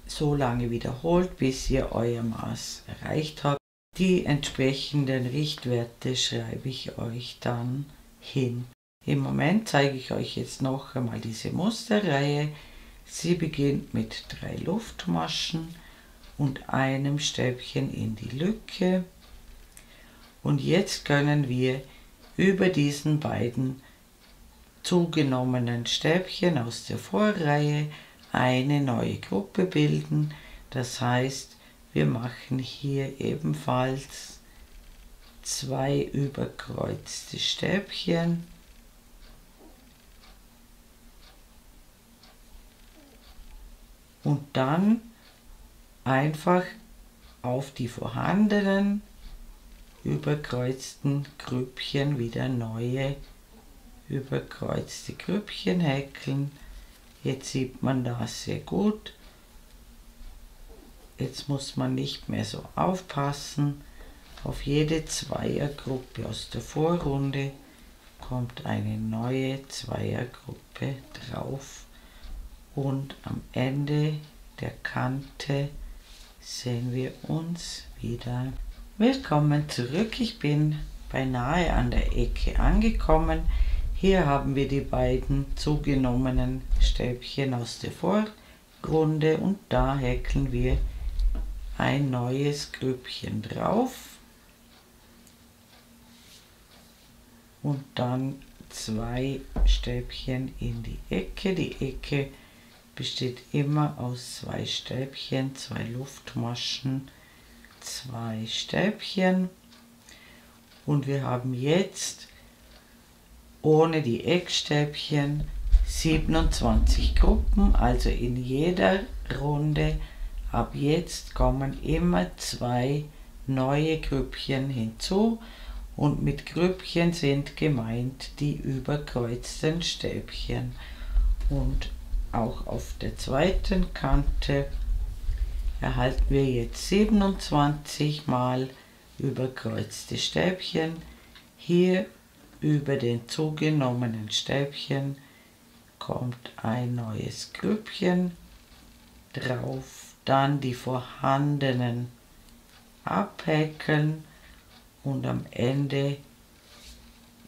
so lange wiederholt, bis ihr euer Maß erreicht habt. Die entsprechenden Richtwerte schreibe ich euch dann hin. Im Moment zeige ich euch jetzt noch einmal diese Musterreihe. Sie beginnt mit 3 Luftmaschen und einem Stäbchen in die Lücke. Und jetzt können wir über diesen beiden zugenommenen Stäbchen aus der Vorreihe eine neue Gruppe bilden. Das heißt, wir machen hier ebenfalls 2 überkreuzte Stäbchen und dann einfach auf die vorhandenen überkreuzten Grüppchen wieder neue überkreuzte Grüppchen häkeln. Jetzt sieht man das sehr gut. Jetzt muss man nicht mehr so aufpassen. Auf jede Zweiergruppe aus der Vorrunde kommt eine neue Zweiergruppe drauf. Und am Ende der Kante sehen wir uns wieder. Willkommen zurück, ich bin beinahe an der Ecke angekommen. Hier haben wir die beiden zugenommenen Stäbchen aus der Vorrunde und da häkeln wir ein neues Grüppchen drauf und dann 2 Stäbchen in die Ecke. Die Ecke besteht immer aus 2 Stäbchen, 2 Luftmaschen, 2 Stäbchen und wir haben jetzt ohne die Eckstäbchen 27 Gruppen, also in jeder Runde ab jetzt kommen immer 2 neue Grüppchen hinzu und mit Grüppchen sind gemeint die überkreuzten Stäbchen und auch auf der zweiten Kante erhalten wir jetzt 27 mal überkreuzte Stäbchen. Hier über den zugenommenen Stäbchen kommt ein neues Grüppchen drauf, dann die vorhandenen abhäkeln und am Ende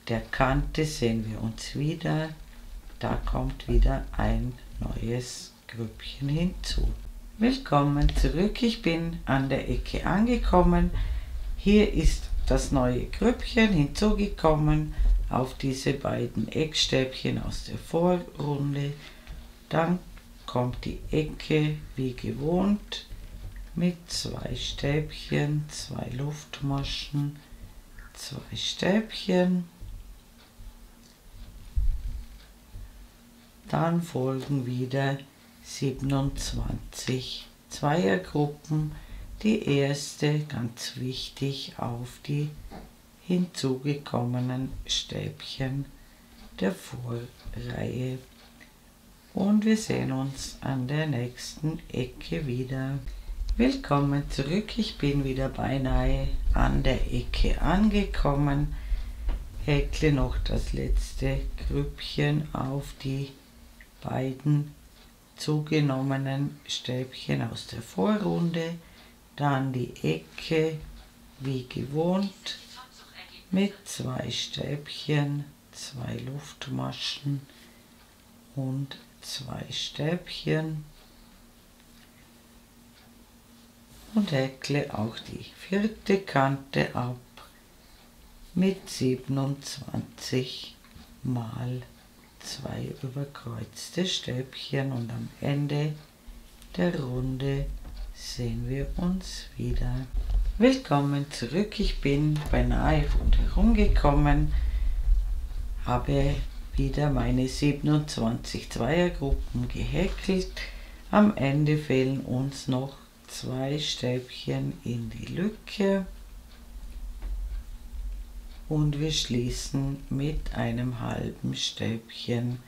der Kante sehen wir uns wieder, da kommt wieder ein neues Grüppchen hinzu. Willkommen zurück, ich bin an der Ecke angekommen. Hier ist das neue Grüppchen hinzugekommen auf diese beiden Eckstäbchen aus der Vorrunde. Dann kommt die Ecke wie gewohnt mit 2 Stäbchen, 2 Luftmaschen, 2 Stäbchen. Dann folgen wieder 27 Zweiergruppen. Die erste, ganz wichtig, auf die hinzugekommenen Stäbchen der Vorreihe. Und wir sehen uns an der nächsten Ecke wieder. Willkommen zurück, ich bin wieder beinahe an der Ecke angekommen. Häkle noch das letzte Grüppchen auf die beiden zugenommenen Stäbchen aus der Vorrunde. Dann die Ecke wie gewohnt mit 2 Stäbchen, 2 Luftmaschen und 2 Stäbchen und häkle auch die vierte Kante ab mit 27 mal 2 überkreuzte Stäbchen und am Ende der Runde sehen wir uns wieder. Willkommen zurück, ich bin beinahe rundherum gekommen, habe wieder meine 27 Zweiergruppen gehäkelt. Am Ende fehlen uns noch 2 Stäbchen in die Lücke und wir schließen mit einem halben Stäbchen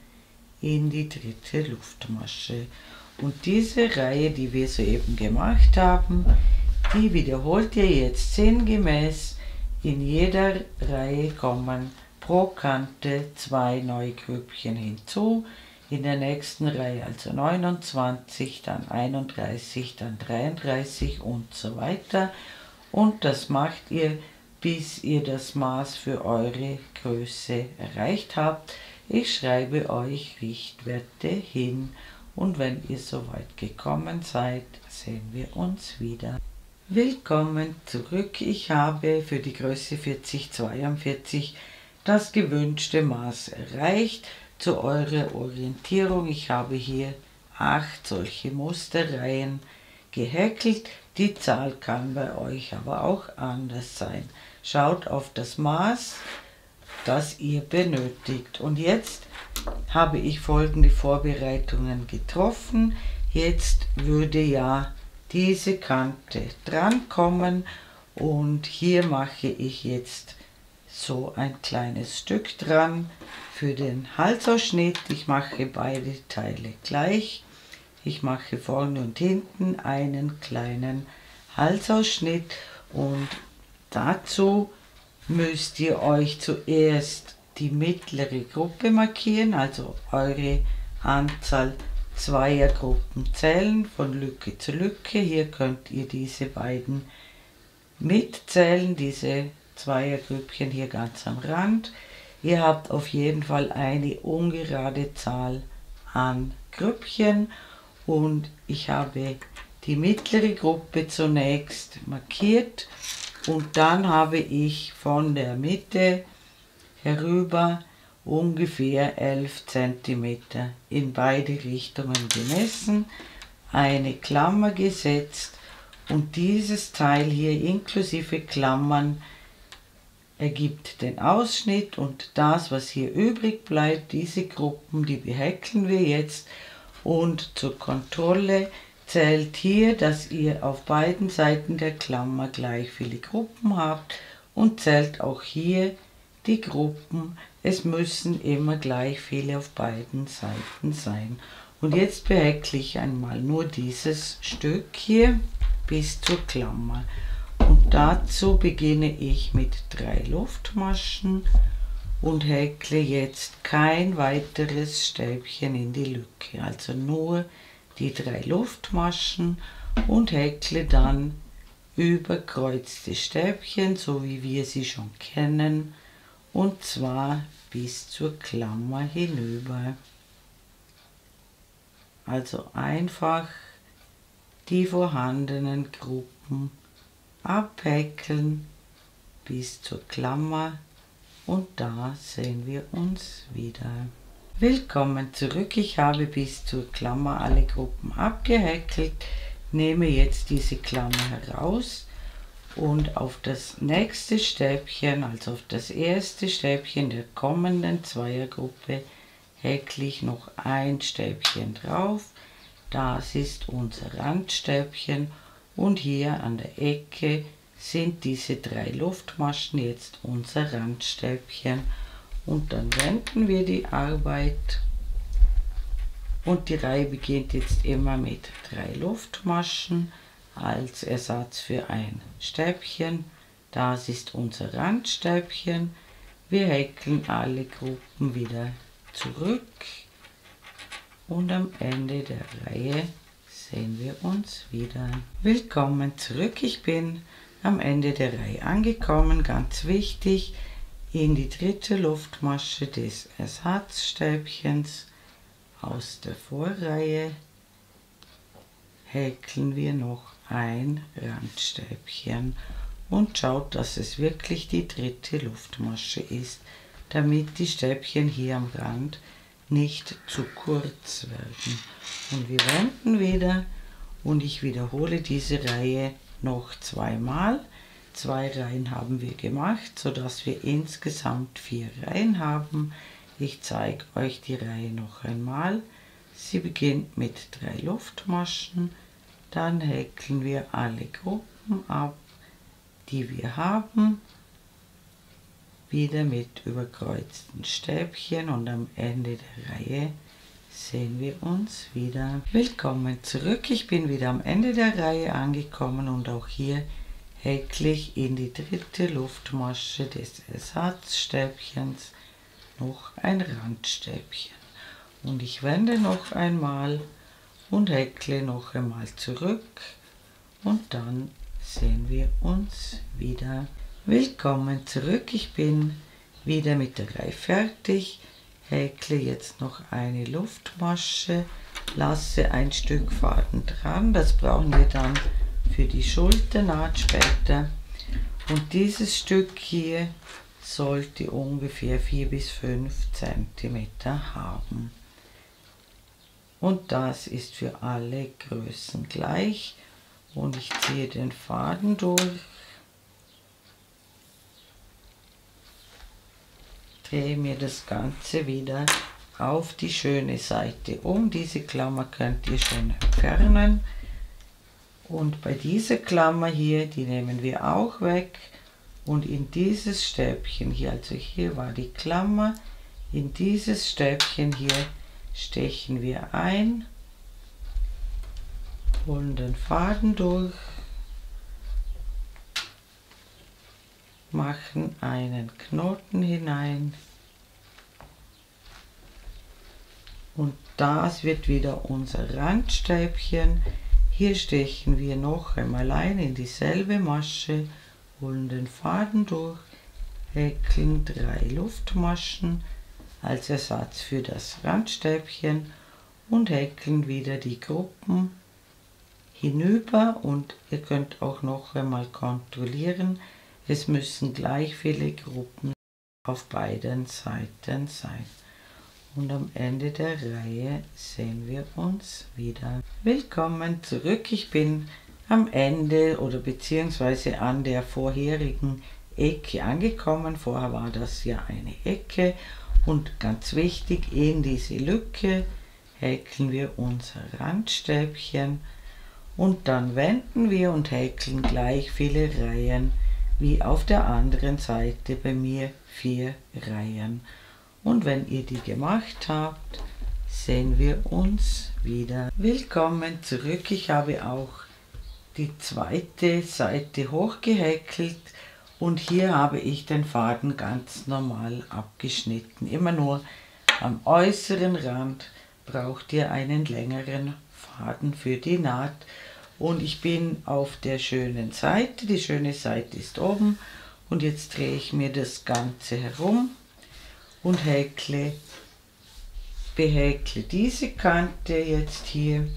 in die dritte Luftmasche. Und diese Reihe, die wir soeben gemacht haben, die wiederholt ihr jetzt sinngemäß. In jeder Reihe kommen pro Kante 2 neue Grüppchen hinzu. In der nächsten Reihe also 29, dann 31, dann 33 und so weiter. Und das macht ihr, bis ihr das Maß für eure Größe erreicht habt. Ich schreibe euch Richtwerte hin und wenn ihr soweit gekommen seid, sehen wir uns wieder. Willkommen zurück. Ich habe für die Größe 4042 das gewünschte Maß erreicht. Zu eurer Orientierung, ich habe hier 8 solche Musterreihen gehäkelt. Die Zahl kann bei euch aber auch anders sein. Schaut auf das Maß, das ihr benötigt. Und jetzt habe ich folgende Vorbereitungen getroffen. Jetzt würde ja diese Kante drankommen und hier mache ich jetzt so ein kleines Stück dran für den Halsausschnitt. Ich mache beide Teile gleich. Ich mache vorne und hinten einen kleinen Halsausschnitt und dazu müsst ihr euch zuerst die mittlere Gruppe markieren, also eure Anzahl Zweiergruppen zählen von Lücke zu Lücke. Hier könnt ihr diese beiden mitzählen, diese Zweiergrüppchen hier ganz am Rand. Ihr habt auf jeden Fall eine ungerade Zahl an Grüppchen und ich habe die mittlere Gruppe zunächst markiert und dann habe ich von der Mitte herüber ungefähr 11 cm in beide Richtungen gemessen, eine Klammer gesetzt und dieses Teil hier inklusive Klammern ergibt den Ausschnitt und das, was hier übrig bleibt, diese Gruppen, die behäkeln wir jetzt und zur Kontrolle zählt hier, dass ihr auf beiden Seiten der Klammer gleich viele Gruppen habt und zählt auch hier die Gruppen. Es müssen immer gleich viele auf beiden Seiten sein. Und jetzt behäkle ich einmal nur dieses Stück hier bis zur Klammer. Und dazu beginne ich mit 3 Luftmaschen und häkle jetzt kein weiteres Stäbchen in die Lücke. Also nur die 3 Luftmaschen und häkle dann überkreuzte Stäbchen, so wie wir sie schon kennen, und zwar bis zur Klammer hinüber. Also einfach die vorhandenen Gruppen abhäkeln bis zur Klammer und da sehen wir uns wieder. Willkommen zurück, ich habe bis zur Klammer alle Gruppen abgehäkelt, nehme jetzt diese Klammer heraus und auf das nächste Stäbchen, also auf das erste Stäbchen der kommenden Zweiergruppe, häkle ich noch ein Stäbchen drauf. Das ist unser Randstäbchen und hier an der Ecke sind diese 3 Luftmaschen jetzt unser Randstäbchen. Und dann wenden wir die Arbeit und die Reihe beginnt jetzt immer mit 3 Luftmaschen als Ersatz für ein Stäbchen. Das ist unser Randstäbchen. Wir häkeln alle Gruppen wieder zurück und am Ende der Reihe sehen wir uns wieder. Willkommen zurück, ich bin am Ende der Reihe angekommen. Ganz wichtig, in die dritte Luftmasche des Ersatzstäbchens aus der Vorreihe häkeln wir noch ein Randstäbchen und schaut, dass es wirklich die dritte Luftmasche ist, damit die Stäbchen hier am Rand nicht zu kurz werden. Und wir wenden wieder und ich wiederhole diese Reihe noch zweimal. 2 Reihen haben wir gemacht, sodass wir insgesamt 4 Reihen haben. Ich zeige euch die Reihe noch einmal. Sie beginnt mit 3 Luftmaschen, Dann häkeln wir alle Gruppen ab, die wir haben, wieder mit überkreuzten Stäbchen, und am Ende der Reihe sehen wir uns wieder. Willkommen zurück, ich bin wieder am Ende der Reihe angekommen und auch hier häkle ich in die dritte Luftmasche des Ersatzstäbchens noch ein Randstäbchen. Und ich wende noch einmal und häkle noch einmal zurück und dann sehen wir uns wieder. Willkommen zurück, ich bin wieder mit der Reihe fertig. Häkle jetzt noch eine Luftmasche, lasse ein Stück Faden dran, das brauchen wir dann für die Schulternaht später. Und dieses Stück hier sollte ungefähr 4 bis 5 cm haben. Und das ist für alle Größen gleich. Und ich ziehe den Faden durch, drehe mir das Ganze wieder auf die schöne Seite um. Diese Klammer könnt ihr schon entfernen. Und bei dieser Klammer hier, die nehmen wir auch weg. Und in dieses Stäbchen hier, also hier war die Klammer, in dieses Stäbchen hier stechen wir ein, holen den Faden durch, machen einen Knoten hinein und das wird wieder unser Randstäbchen. Hier stechen wir noch einmal ein in dieselbe Masche, holen den Faden durch, häkeln 3 Luftmaschen als Ersatz für das Randstäbchen und häkeln wieder die Gruppen hinüber. Und ihr könnt auch noch einmal kontrollieren, es müssen gleich viele Gruppen auf beiden Seiten sein. Und am Ende der Reihe sehen wir uns wieder. Willkommen zurück, ich bin am Ende oder beziehungsweise an der vorherigen Ecke angekommen. Vorher war das ja eine Ecke und ganz wichtig, in diese Lücke häkeln wir unser Randstäbchen und dann wenden wir und häkeln gleich viele Reihen wie auf der anderen Seite, bei mir 4 Reihen. Und wenn ihr die gemacht habt, sehen wir uns wieder. Willkommen zurück, ich habe auch die zweite Seite hochgehäkelt und hier habe ich den Faden ganz normal abgeschnitten. Immer nur am äußeren Rand braucht ihr einen längeren Faden für die Naht. Und ich bin auf der schönen Seite, die schöne Seite ist oben und jetzt drehe ich mir das Ganze herum und behäkle diese Kante jetzt hier.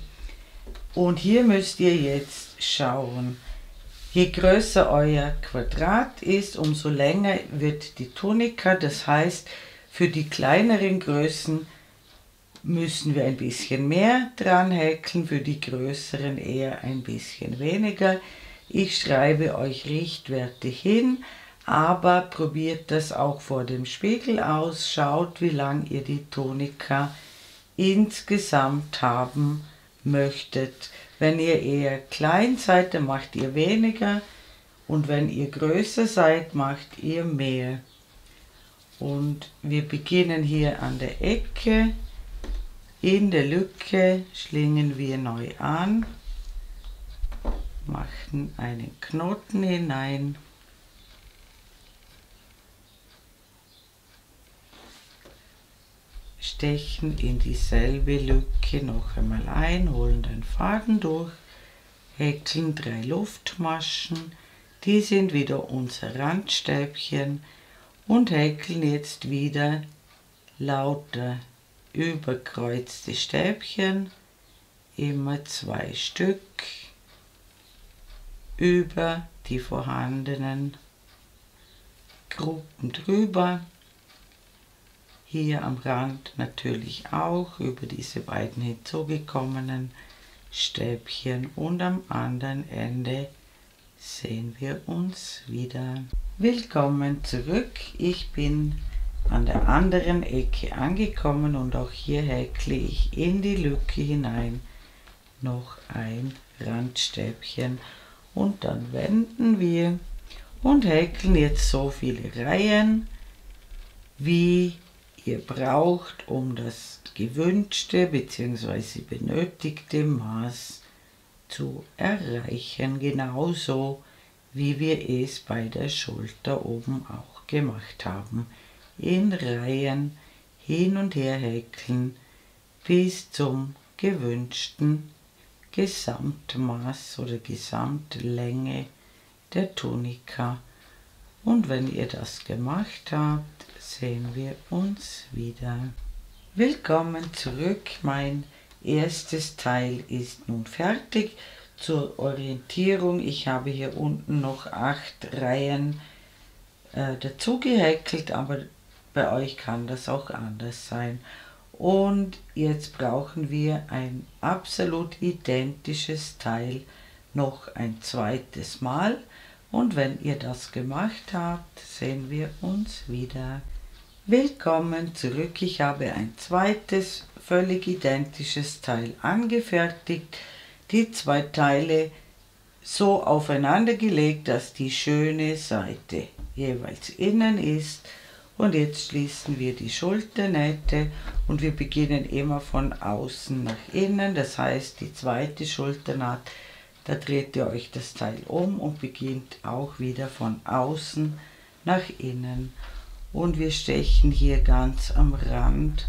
Und hier müsst ihr jetzt schauen, je größer euer Quadrat ist, umso länger wird die Tunika. Das heißt, für die kleineren Größen müssen wir ein bisschen mehr dran häkeln, für die größeren eher ein bisschen weniger. Ich schreibe euch Richtwerte hin, aber probiert das auch vor dem Spiegel aus. Schaut, wie lang ihr die Tunika insgesamt haben möchtet. Wenn ihr eher klein seid, dann macht ihr weniger und wenn ihr größer seid, macht ihr mehr. Und wir beginnen hier an der Ecke. In der Lücke schlingen wir neu an, machen einen Knoten hinein, stechen in dieselbe Lücke noch einmal ein, holen den Faden durch, häkeln 3 Luftmaschen, die sind wieder unser Randstäbchen und häkeln jetzt wieder lauter überkreuzte Stäbchen, immer 2 Stück über die vorhandenen Gruppen drüber. Hier am Rand natürlich auch über diese beiden hinzugekommenen Stäbchen und am anderen Ende sehen wir uns wieder. Willkommen zurück, ich bin an der anderen Ecke angekommen und auch hier häkle ich in die Lücke hinein noch ein Randstäbchen und dann wenden wir und häkeln jetzt so viele Reihen, wie ihr braucht, um das gewünschte bzw. benötigte Maß zu erreichen, genauso wie wir es bei der Schulter oben auch gemacht haben. In Reihen hin und her häkeln bis zum gewünschten Gesamtmaß oder Gesamtlänge der Tunika. Und wenn ihr das gemacht habt, sehen wir uns wieder. Willkommen zurück, mein erstes Teil ist nun fertig. Zur Orientierung, ich habe hier unten noch 8 Reihen dazu gehäkelt, aber bei euch kann das auch anders sein. Und jetzt brauchen wir ein absolut identisches Teil noch ein zweites Mal. Und wenn ihr das gemacht habt, sehen wir uns wieder. Willkommen zurück. Ich habe ein zweites, völlig identisches Teil angefertigt. Die 2 Teile so aufeinander gelegt, dass die schöne Seite jeweils innen ist. Und jetzt schließen wir die Schulternähte und wir beginnen immer von außen nach innen. Das heißt, die zweite Schulternaht, da dreht ihr euch das Teil um und beginnt auch wieder von außen nach innen. Und wir stechen hier ganz am Rand,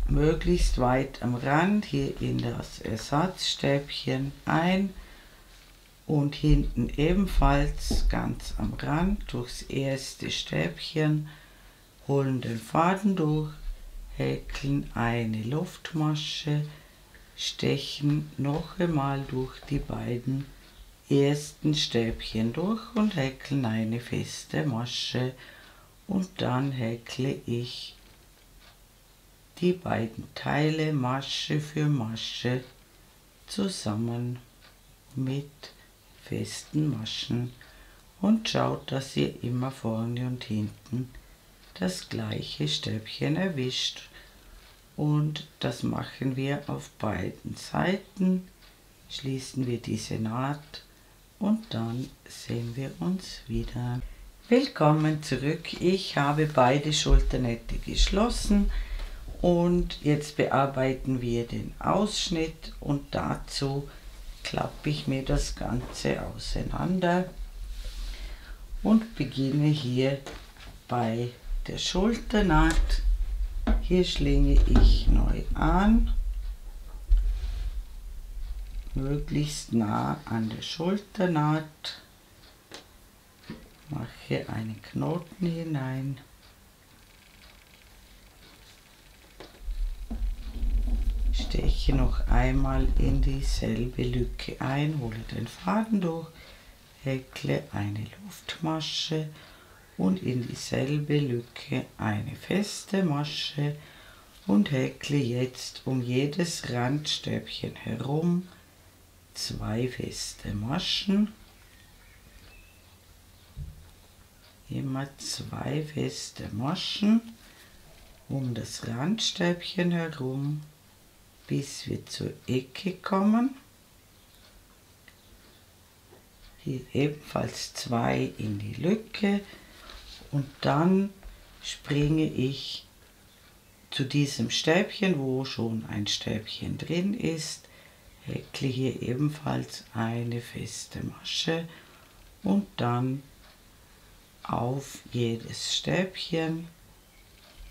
möglichst weit am Rand, hier in das Ersatzstäbchen ein und hinten ebenfalls ganz am Rand durchs erste Stäbchen, holen den Faden durch, häkeln eine Luftmasche, stechen noch einmal durch die beiden ersten Stäbchen durch und häkeln eine feste Masche und dann häkle ich die beiden Teile Masche für Masche zusammen mit festen Maschen und schaut, dass ihr immer vorne und hinten das gleiche Stäbchen erwischt. Und das machen wir auf beiden Seiten. Schließen wir diese Naht und dann sehen wir uns wieder. Willkommen zurück. Ich habe beide Schulternähte geschlossen und jetzt bearbeiten wir den Ausschnitt und dazu klappe ich mir das Ganze auseinander und beginne hier bei der Schulternaht. Hier schlinge ich neu an, möglichst nah an der Schulternaht, mache einen Knoten hinein, steche noch einmal in dieselbe Lücke ein, hole den Faden durch, häkle eine Luftmasche und in dieselbe Lücke eine feste Masche und häkle jetzt um jedes Randstäbchen herum 2 feste Maschen. Immer 2 feste Maschen um das Randstäbchen herum, bis wir zur Ecke kommen. Hier ebenfalls 2 in die Lücke und dann springe ich zu diesem Stäbchen, wo schon ein Stäbchen drin ist, häkle hier ebenfalls eine feste Masche und dann auf jedes Stäbchen,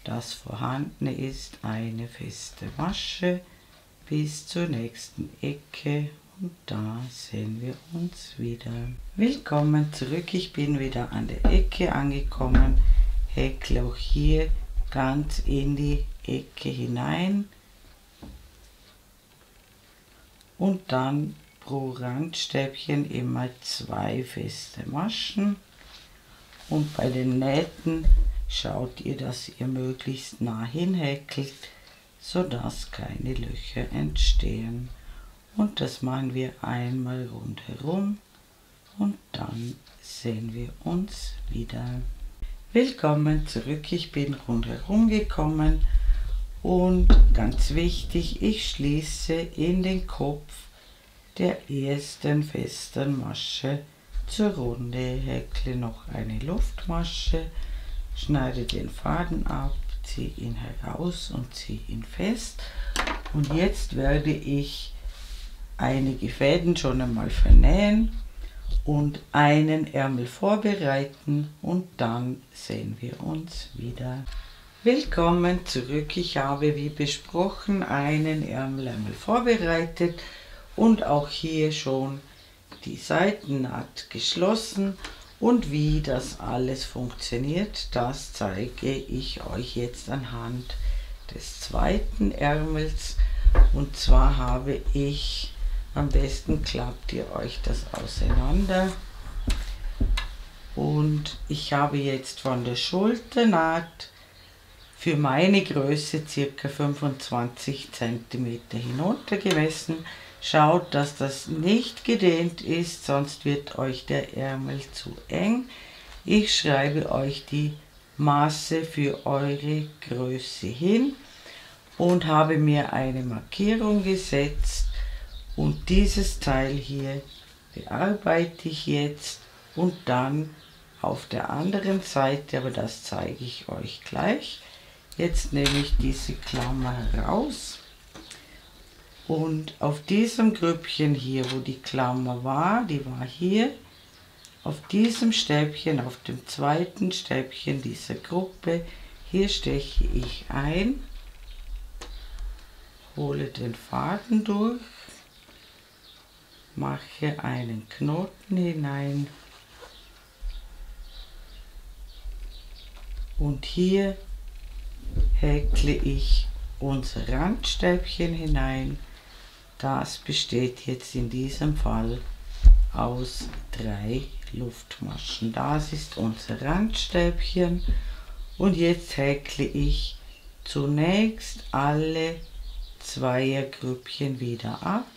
das vorhanden ist, eine feste Masche bis zur nächsten Ecke und da sehen wir uns wieder. Willkommen zurück, ich bin wieder an der Ecke angekommen, häkle auch hier ganz in die Ecke hinein und dann pro Randstäbchen immer 2 feste Maschen. Und bei den Nähten schaut ihr, dass ihr möglichst nah hinhäkelt, sodass keine Löcher entstehen. Und das machen wir einmal rundherum und dann sehen wir uns wieder. Willkommen zurück, ich bin rundherum gekommen und ganz wichtig, ich schließe in den Kopf der ersten festen Masche zur Runde. Häkle noch eine Luftmasche, schneide den Faden ab, ziehe ihn heraus und ziehe ihn fest. Und jetzt werde ich einige Fäden schon einmal vernähen und einen Ärmel vorbereiten und dann sehen wir uns wieder. Willkommen zurück. Ich habe wie besprochen einen Ärmel vorbereitet und auch hier schon die Seitennaht geschlossen. Und wie das alles funktioniert, das zeige ich euch jetzt anhand des zweiten Ärmels. Und zwar habe ich, am besten klappt ihr euch das auseinander. Und ich habe jetzt von der Schulternaht für meine Größe ca. 25 cm hinuntergemessen. Schaut, dass das nicht gedehnt ist, sonst wird euch der Ärmel zu eng. Ich schreibe euch die Maße für eure Größe hin und habe mir eine Markierung gesetzt. Und dieses Teil hier bearbeite ich jetzt und dann auf der anderen Seite, aber das zeige ich euch gleich. Jetzt nehme ich diese Klammer heraus und auf diesem Grüppchen hier, wo die Klammer war, die war hier, auf diesem Stäbchen, auf dem zweiten Stäbchen dieser Gruppe, hier steche ich ein, hole den Faden durch, mache einen Knoten hinein und hier häkle ich unser Randstäbchen hinein. Das besteht jetzt in diesem Fall aus 3 Luftmaschen. Das ist unser Randstäbchen und jetzt häkle ich zunächst alle Zweiergrüppchen wieder ab.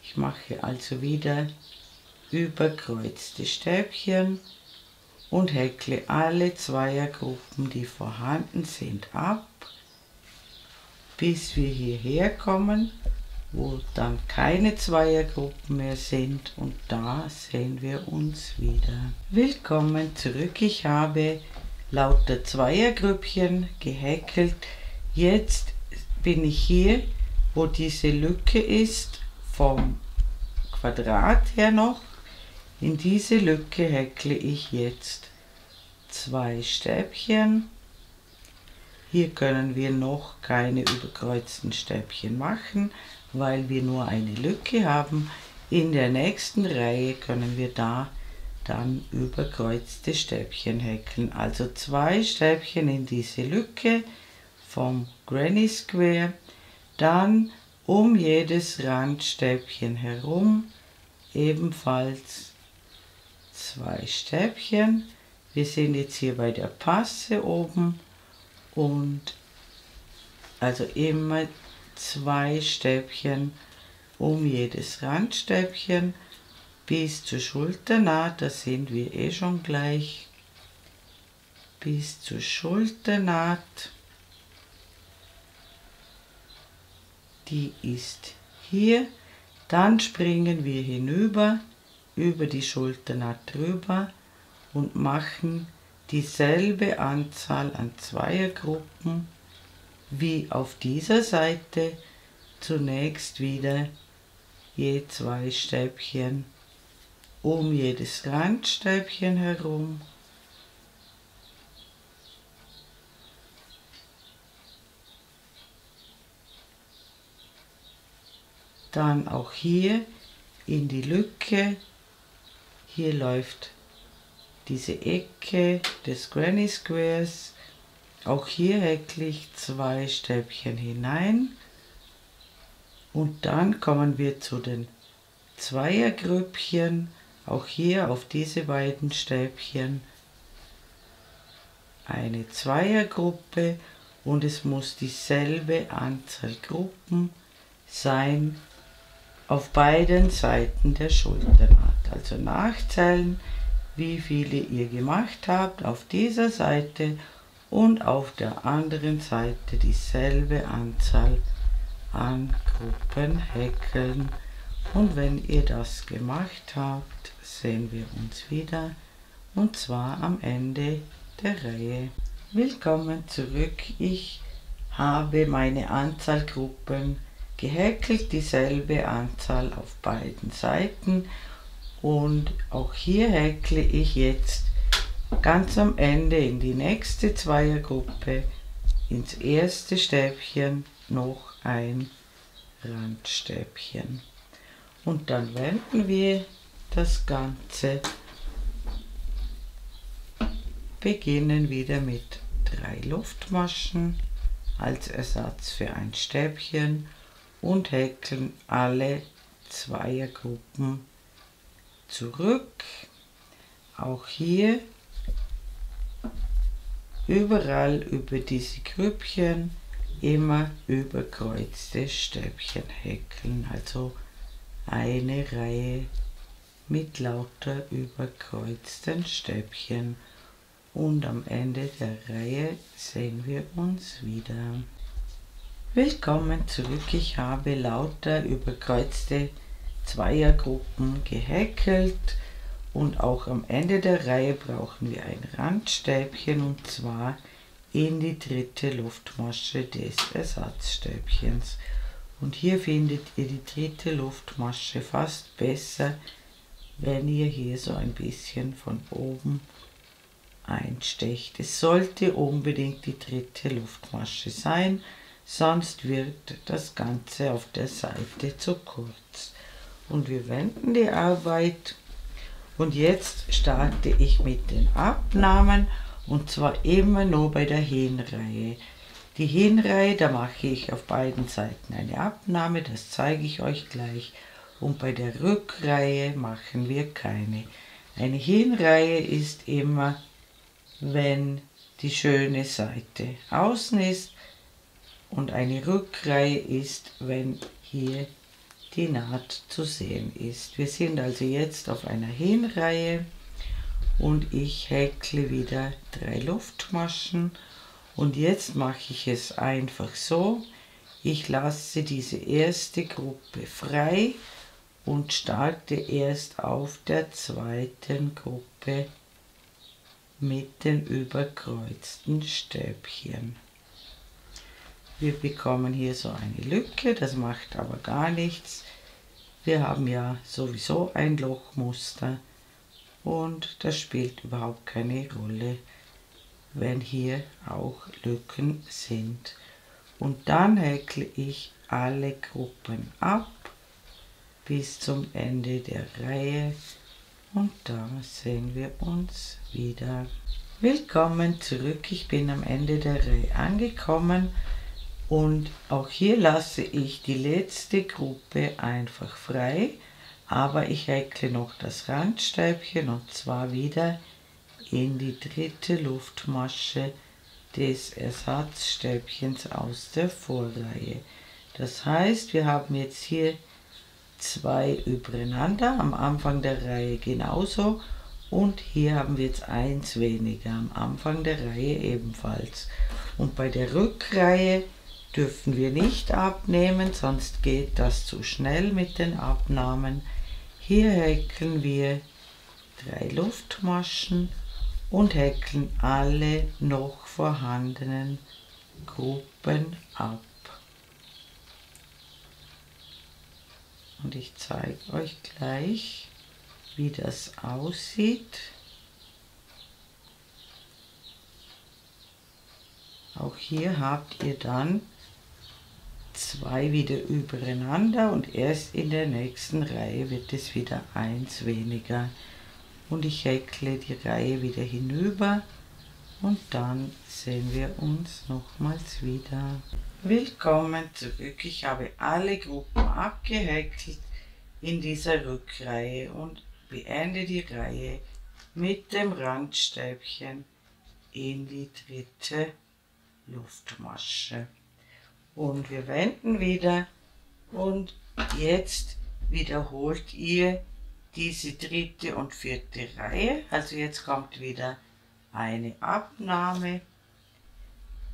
Ich mache also wieder überkreuzte Stäbchen und häkle alle Zweiergruppen, die vorhanden sind, ab, bis wir hierher kommen, wo dann keine Zweiergruppen mehr sind, und da sehen wir uns wieder. Willkommen zurück. Ich habe lauter Zweiergrüppchen gehäkelt. Jetzt bin ich hier, wo diese Lücke ist, vom Quadrat her noch. In diese Lücke häkle ich jetzt 2 Stäbchen. Hier können wir noch keine überkreuzten Stäbchen machen, weil wir nur eine Lücke haben. In der nächsten Reihe können wir da dann überkreuzte Stäbchen häkeln. Also 2 Stäbchen in diese Lücke vom Granny Square, dann um jedes Randstäbchen herum ebenfalls 2 Stäbchen. Wir sind jetzt hier bei der Passe oben und also immer 2 Stäbchen um jedes Randstäbchen bis zur Schulternaht. Da sind wir eh schon gleich. Bis zur Schulternaht. Die ist hier. Dann springen wir hinüber, über die Schulternaht drüber und machen dieselbe Anzahl an Zweiergruppen wie auf dieser Seite. Zunächst wieder je 2 Stäbchen um jedes Randstäbchen herum. Dann auch hier in die Lücke. Hier läuft diese Ecke des Granny Squares. Auch hier häkle ich 2 Stäbchen hinein. Und dann kommen wir zu den Zweiergrüppchen. Auch hier auf diese beiden Stäbchen eine Zweiergruppe und es muss dieselbe Anzahl Gruppen sein auf beiden Seiten der Schulternaht. Also nachzählen, wie viele ihr gemacht habt auf dieser Seite und auf der anderen Seite dieselbe Anzahl an Gruppen häkeln Und wenn ihr das gemacht habt, sehen wir uns wieder, und zwar am Ende der Reihe. Willkommen zurück. Ich habe meine Anzahl Gruppen gehäkelt, dieselbe Anzahl auf beiden Seiten, und auch hier häkle ich jetzt ganz am Ende in die nächste Zweiergruppe ins erste Stäbchen noch ein Randstäbchen. Und dann wenden wir das Ganze, beginnen wieder mit 3 Luftmaschen als Ersatz für ein Stäbchen und häkeln alle Zweiergruppen zurück. Auch hier überall über diese Grüppchen immer überkreuzte Stäbchen häkeln, also eine Reihe mit lauter überkreuzten Stäbchen, und am Ende der Reihe sehen wir uns wieder. Willkommen zurück. Ich habe lauter überkreuzte Zweiergruppen gehäkelt, und auch am Ende der Reihe brauchen wir ein Randstäbchen, und zwar in die dritte Luftmasche des Ersatzstäbchens. Und hier findet ihr die dritte Luftmasche fast besser, wenn ihr hier so ein bisschen von oben einstecht. Es sollte unbedingt die dritte Luftmasche sein, sonst wird das Ganze auf der Seite zu kurz. Und wir wenden die Arbeit, und jetzt starte ich mit den Abnahmen, und zwar immer nur bei der Hinreihe. Die Hinreihe, da mache ich auf beiden Seiten eine Abnahme, das zeige ich euch gleich, und bei der Rückreihe machen wir keine. Eine Hinreihe ist immer, wenn die schöne Seite außen ist, und eine Rückreihe ist, wenn hier die Naht zu sehen ist. Wir sind also jetzt auf einer Hinreihe, und ich häkle wieder 3 Luftmaschen, und jetzt mache ich es einfach so: Ich lasse diese erste Gruppe frei und starte erst auf der zweiten Gruppe mit den überkreuzten Stäbchen. Wir bekommen hier so eine Lücke, das macht aber gar nichts. Wir haben ja sowieso ein Lochmuster, und das spielt überhaupt keine Rolle, wenn hier auch Lücken sind. Und dann häkle ich alle Gruppen ab bis zum Ende der Reihe, und da sehen wir uns wieder. Willkommen zurück. Ich bin am Ende der Reihe angekommen, und auch hier lasse ich die letzte Gruppe einfach frei, aber ich häkle noch das Randstäbchen, und zwar wieder in die dritte Luftmasche des Ersatzstäbchens aus der Vorreihe. Das heißt, wir haben jetzt hier 2 übereinander, am Anfang der Reihe genauso, und hier haben wir jetzt 1 weniger, am Anfang der Reihe ebenfalls. Und bei der Rückreihe dürfen wir nicht abnehmen, sonst geht das zu schnell mit den Abnahmen. Hier häkeln wir 3 Luftmaschen und häkeln alle noch vorhandenen Gruppen ab. Und ich zeige euch gleich, wie das aussieht. Auch hier habt ihr dann 2 wieder übereinander, und erst in der nächsten Reihe wird es wieder 1 weniger. Und ich häkle die Reihe wieder hinüber, und dann sehen wir uns nochmals wieder. Willkommen zurück. Ich habe alle Gruppen abgehäkelt in dieser Rückreihe und beende die Reihe mit dem Randstäbchen in die dritte Luftmasche. Und wir wenden wieder, und jetzt wiederholt ihr diese dritte und vierte Reihe. Also jetzt kommt wieder eine Abnahme.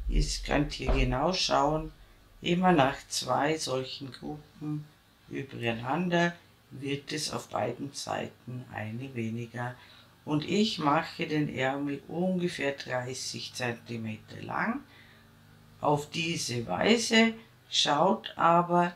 Jetzt könnt ihr genau schauen, immer nach 2 solchen Gruppen übereinander, wird es auf beiden Seiten eine weniger. Und ich mache den Ärmel ungefähr 30 cm lang. Auf diese Weise. Schaut aber,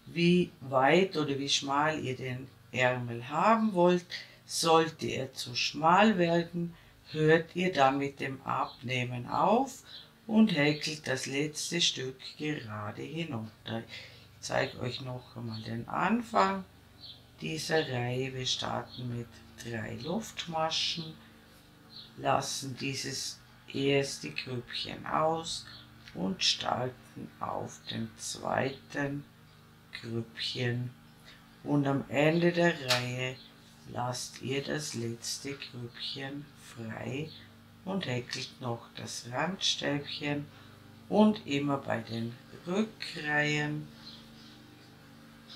wie weit oder wie schmal ihr den Ärmel haben wollt. Sollte er zu schmal werden, hört ihr dann mit dem Abnehmen auf und häkelt das letzte Stück gerade hinunter. Ich zeige euch noch einmal den Anfang dieser Reihe. Wir starten mit 3 Luftmaschen, lassen dieses erste Grüppchen aus und starten auf dem zweiten Grüppchen. Und am Ende der Reihe lasst ihr das letzte Grüppchen frei und häkelt noch das Randstäbchen und immer bei den Rückreihen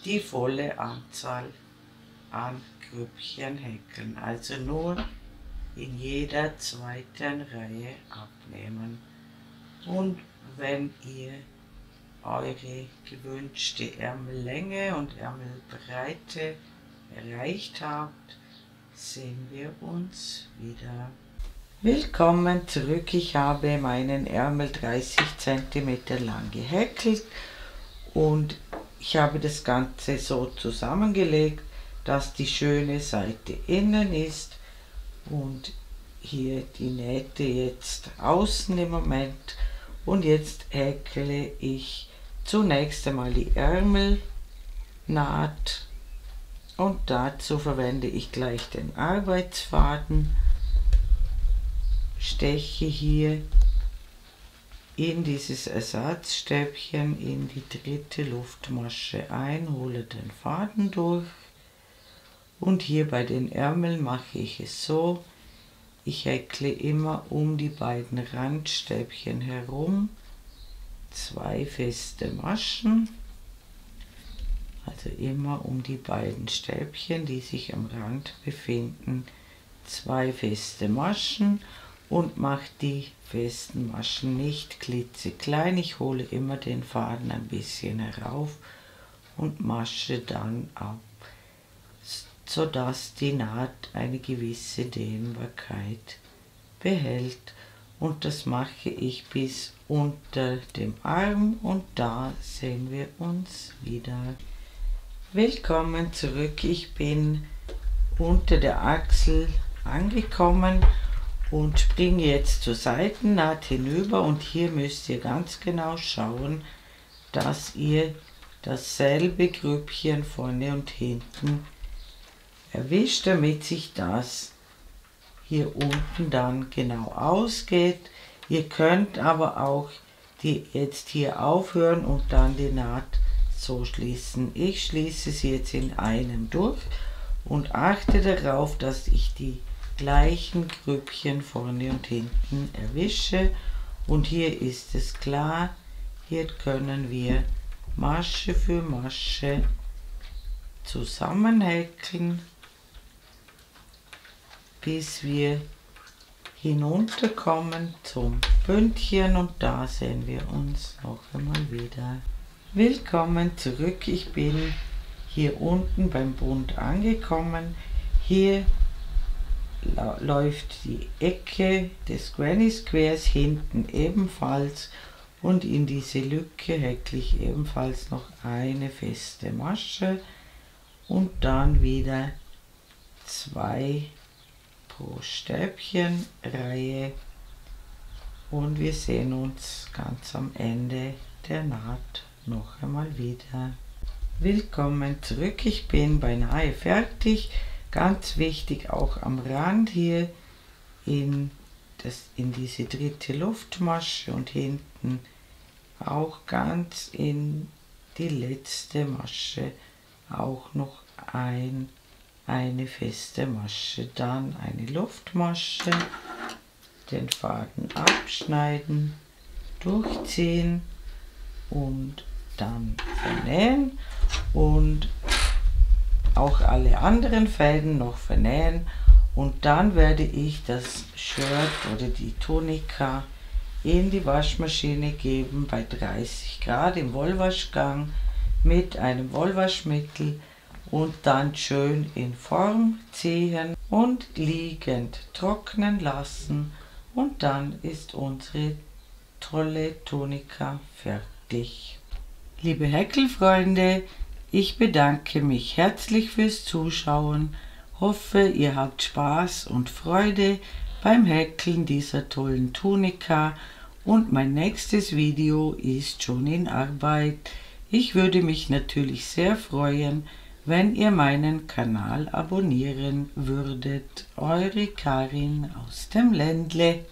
die volle Anzahl an Grüppchen häkeln. Also nur in jeder zweiten Reihe abnehmen. Und wenn ihr eure gewünschte Ärmellänge und Ärmelbreite erreicht habt, sehen wir uns wieder. Willkommen zurück. Ich habe meinen Ärmel 30 cm lang gehäkelt und ich habe das Ganze so zusammengelegt, dass die schöne Seite innen ist und hier die Nähte jetzt außen im Moment. Und jetzt häkle ich zunächst einmal die Ärmelnaht und dazu verwende ich gleich den Arbeitsfaden, steche hier in dieses Ersatzstäbchen in die dritte Luftmasche ein, hole den Faden durch und hier bei den Ärmeln mache ich es so: Ich häkle immer um die beiden Randstäbchen herum 2 feste Maschen, also immer um die beiden Stäbchen, die sich am Rand befinden, 2 feste Maschen und mache die festen Maschen nicht klitzeklein. Ich hole immer den Faden ein bisschen herauf und masche dann ab, sodass die Naht eine gewisse Dehnbarkeit behält. Und das mache ich bis unter dem Arm und da sehen wir uns wieder. Willkommen zurück. Ich bin unter der Achsel angekommen und springe jetzt zur Seitennaht hinüber und hier müsst ihr ganz genau schauen, dass ihr dasselbe Grüppchen vorne und hinten erwischt, damit sich das hier unten dann genau ausgeht. Ihr könnt aber auch jetzt hier aufhören und dann die Naht so schließen. Ich schließe sie jetzt in einem durch und achte darauf, dass ich die gleichen Grüppchen vorne und hinten erwische. Und hier ist es klar, hier können wir Masche für Masche zusammenhäkeln, bis wir hinunterkommen zum Bündchen und da sehen wir uns noch einmal wieder. Willkommen zurück. Ich bin hier unten beim Bund angekommen. Hier läuft die Ecke des Granny Squares hinten ebenfalls und in diese Lücke häkle ich ebenfalls noch eine feste Masche und dann wieder 2 pro Stäbchenreihe und wir sehen uns ganz am Ende der Naht noch einmal wieder. Willkommen zurück. Ich bin beinahe fertig. Ganz wichtig auch am Rand hier in diese dritte Luftmasche und hinten auch ganz in die letzte Masche auch noch eine feste Masche, dann eine Luftmasche, den Faden abschneiden, durchziehen und dann vernähen und auch alle anderen Fäden noch vernähen und dann werde ich das Shirt oder die Tunika in die Waschmaschine geben bei 30 Grad im Wollwaschgang. mit einem Wollwaschmittel und dann schön in Form ziehen und liegend trocknen lassen, und dann ist unsere tolle Tunika fertig. Liebe Häkelfreunde, ich bedanke mich herzlich fürs Zuschauen, hoffe ihr habt Spaß und Freude beim Häkeln dieser tollen Tunika, und mein nächstes Video ist schon in Arbeit. Ich würde mich natürlich sehr freuen, wenn ihr meinen Kanal abonnieren würdet. Eure Karin aus dem Ländle.